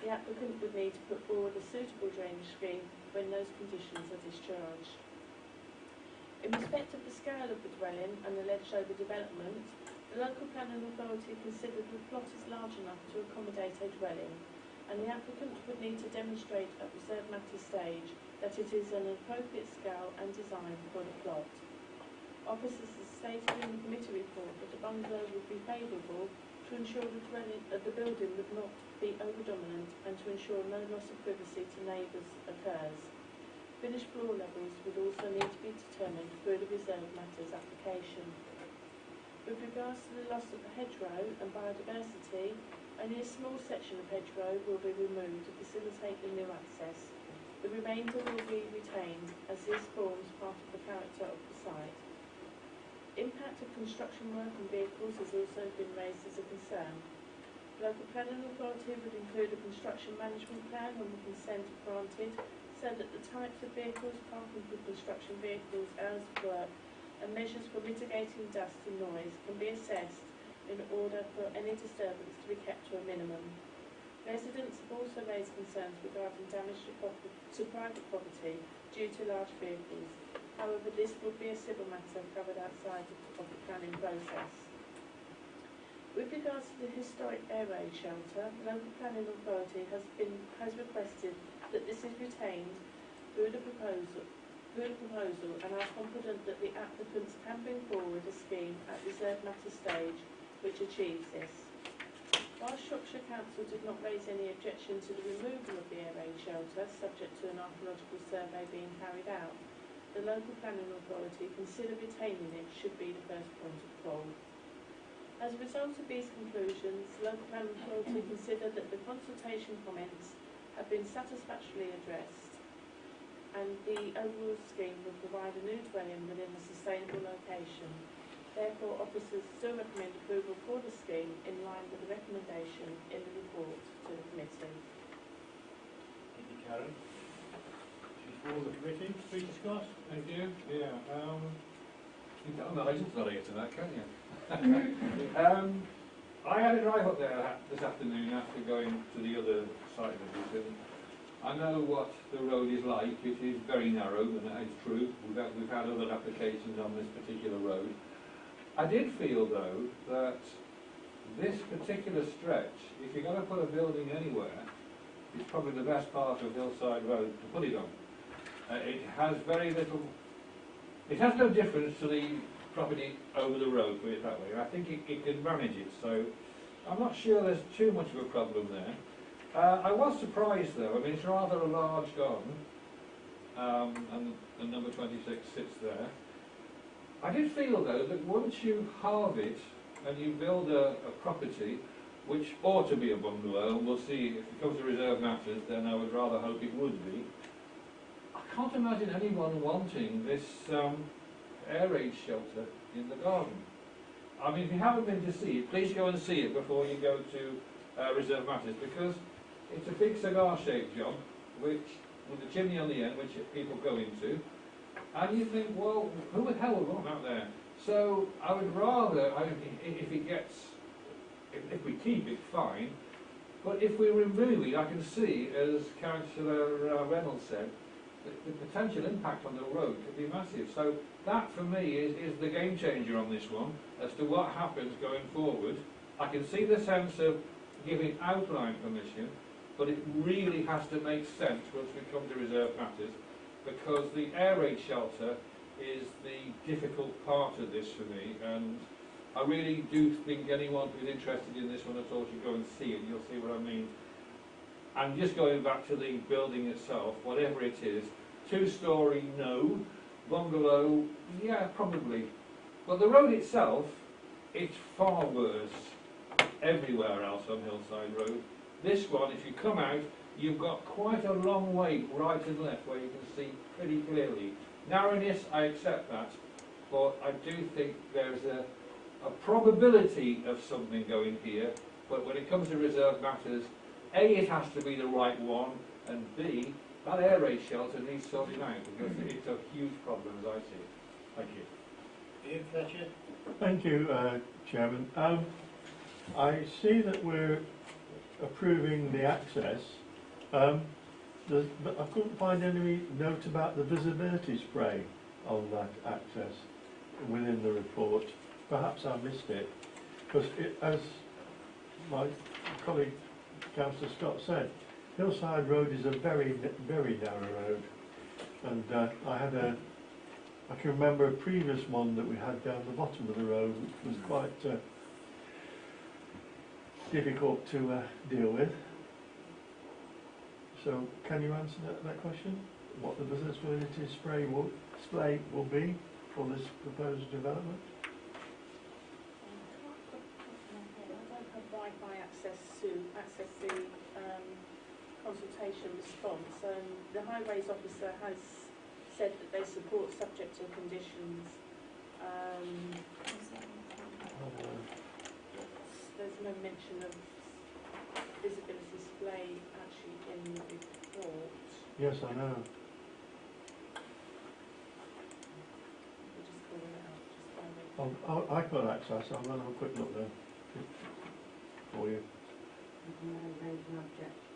The applicant would need to put forward a suitable drainage scheme when those conditions are discharged. In respect of the scale of the dwelling and alleged overdevelopment, the local planning authority considered the plot is large enough to accommodate a dwelling, and the applicant would need to demonstrate at reserved matter stage that it is an appropriate scale and design for the plot. Officers have stated in the committee report that the bungalow would be favourable to ensure the building would not be over-dominant and to ensure no loss of privacy to neighbours occurs. Finished floor levels would also need to be determined through the reserved matters application. With regards to the loss of the hedgerow and biodiversity, only a small section of hedgerow will be removed to facilitate the new access. The remainder will be retained as this forms part of the character of the site. Impact of construction work on vehicles has also been raised as a concern. The local planning authority would include a construction management plan when the consent is granted, so that the types of vehicles, parking for construction vehicles, hours of work, and measures for mitigating dust and noise can be assessed in order for any disturbance to be kept to a minimum. Residents have also raised concerns regarding damage to private property due to large vehicles. However, this would be a civil matter covered outside of the planning process. With regards to the historic Airway shelter, the local planning authority has requested that this is retained through the proposal and are confident that the applicants can bring forward a scheme at reserved matter stage which achieves this. Whilst Shropshire Council did not raise any objection to the removal of the Airway shelter subject to an archaeological survey being carried out, the local planning authority consider retaining it should be the first point of call. As a result of these conclusions, the local planning authority considered that the consultation comments have been satisfactorily addressed and the overall scheme will provide a new dwelling within a sustainable location. Therefore, officers still recommend approval for the scheme in line with the recommendation in the report to the committee. Thank you, Karen. For the committee, Peter Scott. Thank you. Yeah. You can't imagine tonight, can you? I had a drive up there this afternoon after going to the other site of it. I know what the road is like. It is very narrow, and that is true. We've had other applications on this particular road. I did feel, though, that this particular stretch, if you're going to put a building anywhere, it's probably the best part of Hillside Road to put it on. It has very little. It has no difference to the property over the road, put it that way. I think it can manage it, so I'm not sure there's too much of a problem there. I was surprised, though. I mean, it's rather a large garden, and the number 26 sits there. I did feel, though, that once you halve it and you build a property, which ought to be a bungalow, and we'll see if it comes to reserve matters, then I would rather hope it would be. I can't imagine anyone wanting this air raid shelter in the garden. I mean, if you haven't been to see it, please go and see it before you go to reserve matters, because it's a big cigar-shaped job, which with a chimney on the end, which people go into, and you think, well, who the hell would want out there? So I would rather, if we keep it, fine, but if we remove it, I can see, as Councillor Reynolds said, the potential impact on the road could be massive. So that for me is the game changer on this one as to what happens going forward. I can see the sense of giving outline permission, but it really has to make sense once we come to reserve matters, because the air raid shelter is the difficult part of this for me, and I really do think anyone who's interested in this one at all should go and see it. You'll see what I mean. And just going back to the building itself, whatever it is, 2-storey, no. Bungalow, yeah, probably. But the road itself, it's far worse everywhere else on Hillside Road. This one, if you come out, you've got quite a long way right and left where you can see pretty clearly. Narrowness, I accept that, but I do think there's a probability of something going here, but when it comes to reserve matters, A, it has to be the right one, and B, that air raid shelter needs sorting out, because it's a huge problem as I see it. Thank you. Ian Fletcher. Thank you, Chairman. I see that we're approving the access, but I couldn't find any note about the visibility spray on that access within the report. Perhaps I missed it, because as my colleague Councillor Scott said, Hillside Road is a very, very narrow road, and I can remember a previous one that we had down the bottom of the road, which was quite difficult to deal with. So, can you answer that question? What the visibility display will be for this proposed development? I don't have Wi-Fi access to access the consultation response. The highways officer has said that they support subject to conditions. There's no mention of visibility display actually in the report. Yes, I know. We'll just call it out. Just find it. I've got access. I'm going to have a quick look then for you. Raise an objection.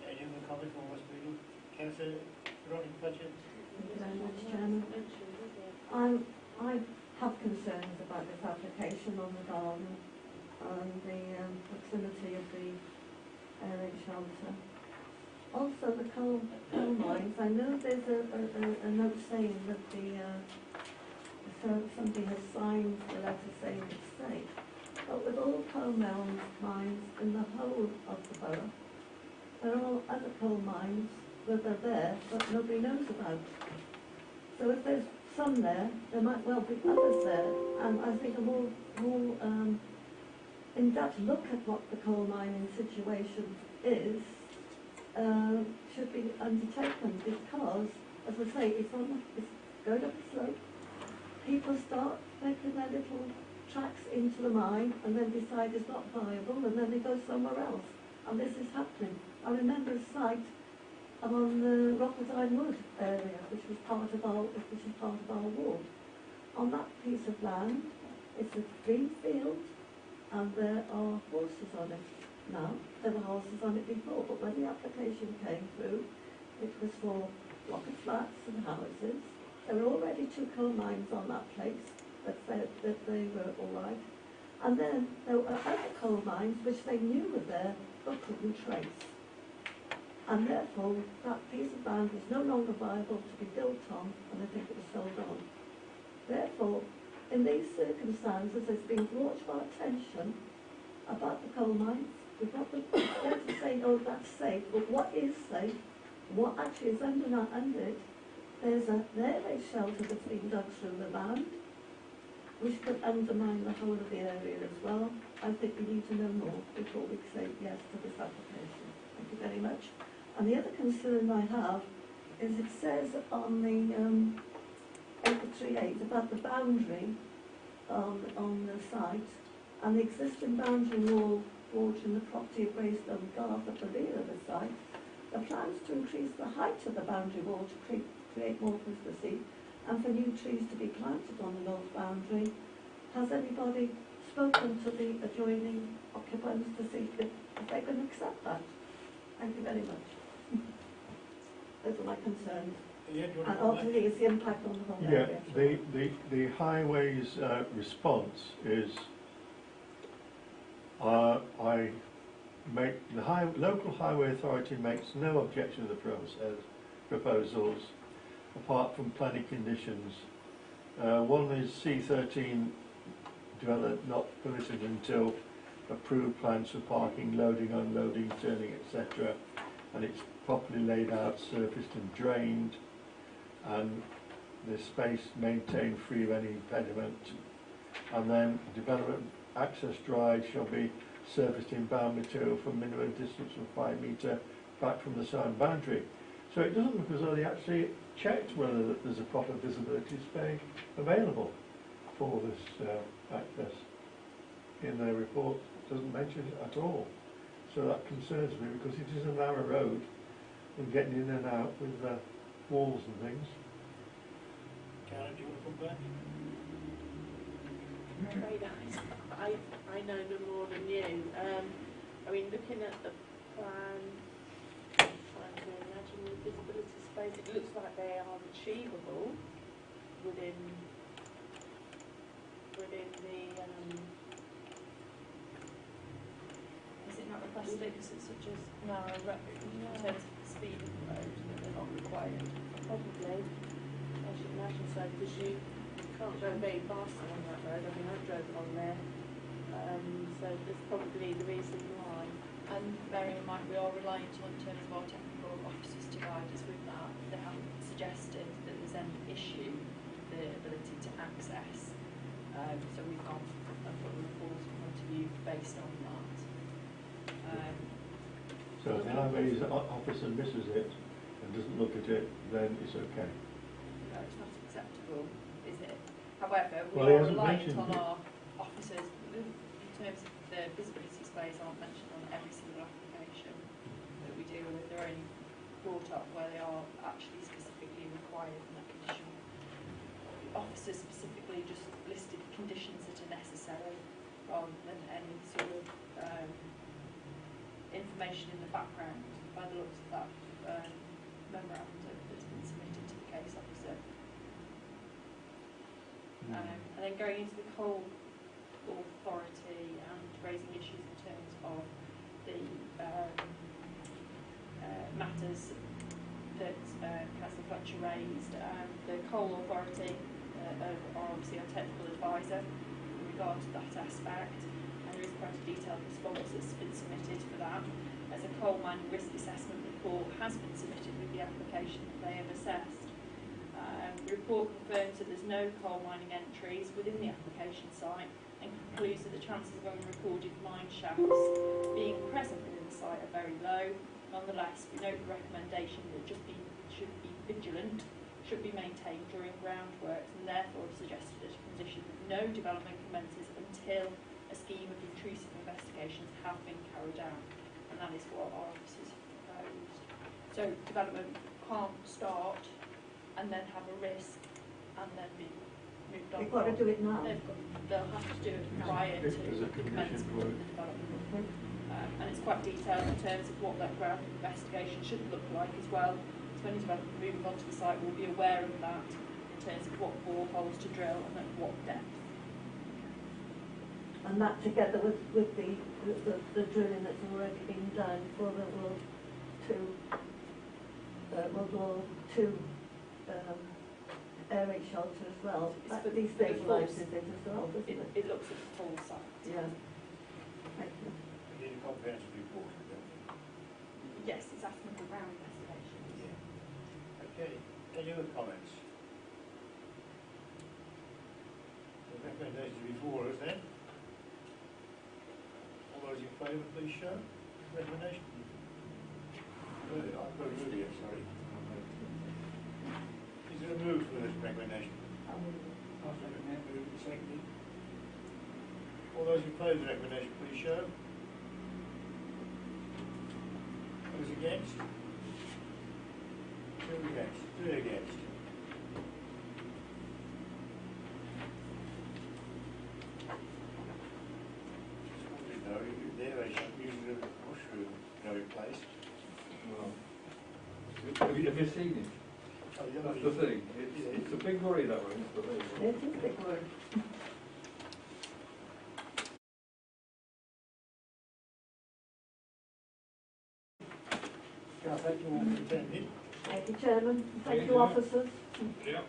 Any other comment from West Meeting? Councillor Fletcher. Thank you very much, Chairman. I have concerns about this application on the garden and the proximity of the air raid shelter. Also, the coal mines. I know there's a note saying that somebody has signed the letter saying it's safe. But with all coal mines in the whole of the borough, there are other coal mines that are there but nobody knows about. So if there's some there might well be others there. And I think a more in-depth look at what the coal mining situation is should be undertaken, because, as I say, it's going up a slope. People start making their little tracks into the mine and then decide it's not viable, and then they go somewhere else. And this is happening. I remember a site on the Rockledine Wood area, which is part of our ward. On that piece of land, it's a green field, and there are horses on it now. There were horses on it before, but when the application came through, it was for a block of flats and houses. There were already 2 coal mines on that place that said that they were all right. And then there were other coal mines which they knew were there but couldn't trace. And therefore, that piece of land was no longer viable to be built on, and I think it was sold on. Therefore, in these circumstances, it's been brought to our attention about the coal mines. We've not been there to say, oh, that's safe, but what is safe, what actually is under it. There's an air raid shelter that's been dug through the land, which could undermine the whole of the area as well. I think we need to know more before we say yes to this application. Thank you very much. And the other concern I have is it says on the 838 about the boundary on the site, and the existing boundary wall in the property of Greystone Garth at the rear of the site. The plans to increase the height of the boundary wall to create more privacy and for new trees to be planted on the north boundary has anybody spoken to the adjoining occupants to see if they can accept that? Thank you very much. Those are my concerns. Yeah, do you want And to comment? obviously it's the impact on the whole Yeah, area. the highways response is, local highway authority makes no objection to the proposals, apart from planning conditions. One is C13 development not permitted until approved plans for parking, loading, unloading, turning, etc. And it's properly laid out, surfaced and drained, and the space maintained free of any impediment. And then development access drive shall be surfaced in bound material from minimum distance of 5 metres back from the sign boundary. So it doesn't look as though they actually checked whether there's a proper visibility space available for this access. In their report, it doesn't mention it at all. So that concerns me because it is a narrow road and getting in and out with walls and things. Karen, do you want to come back? I'm afraid I know no more than you. I mean, looking at the plan, trying to imagine the visibility space, it looks like they are achievable within the Is it not requested because it's such a narrow road in terms of the speed of the road that they're not required? probably, I should imagine so, because you can't go very fast on that road. I mean, I've drove along there, so that's probably the reason why. And bearing in mind we are reliant on, in terms of our technical officers to guide us with that, they haven't suggested that there's any issue with the ability to access. So we've gone and put a report in front of you based on that. So if the highways officer misses it and doesn't look at it, then it's okay. No, it's not acceptable, is it? However, we Well, he are hasn't reliant mentioned on it. our officers, in terms of the visibility space aren't mentioned on every single application that we deal with. They're only brought up where they are actually specifically required in that condition. The officers specifically just listed conditions that are necessary rather than any sort of information in the background by the looks of that memorandum that's been submitted to the case officer. And then going into the coal authority and raising issues in terms of the matters that Councillor Fletcher raised. The coal authority are obviously our technical advisor in regard to that aspect, and there is quite a detailed response that's been submitted for that, as a coal mine risk assessment report has been submitted with the application that they have assessed. The report confirms that there's no coal mining entries within the application site and concludes that the chances of unrecorded mine shafts being present within the site are very low. Nonetheless, we note the recommendation that should be vigilant, should be maintained during groundworks, and therefore have suggested a condition that no development commences until a scheme of intrusive investigations have been carried out, and that is what our officers have proposed. So development can't start and then have a risk and then be moved on. They've got to do it now. They'll have to do it prior to the commencement of the development. And it's quite detailed in terms of what that ground investigation should look like as well. So any development moving onto the site will be aware of that in terms of what boreholes to drill and at what depth. And that together with the drilling that's already been done for the World War II Airway shelter as well. That destabilises it as well, doesn't it? It looks at the whole site. Yeah. Thank you. We need a comprehensive report, don't we? Yes, it's asking for ground investigation. Yeah. Okay, any other comments? The recommendation before us then. All those in favour, please show. Recommendation. I'll vote earlier, sorry. Is there a move for this recommendation? I'll recommend move and second. All those in favour of the recommendation, please show. Those against? 2 against, 3 against. there, I shall use the mushroom growing place. Well, have you seen it? Oh, yeah, That's the thing. It's a big worry, that one. It's the big It worry. is a big word. Yeah, thank you all for attending. Thank you, Chairman. Thank you, officers. Yeah.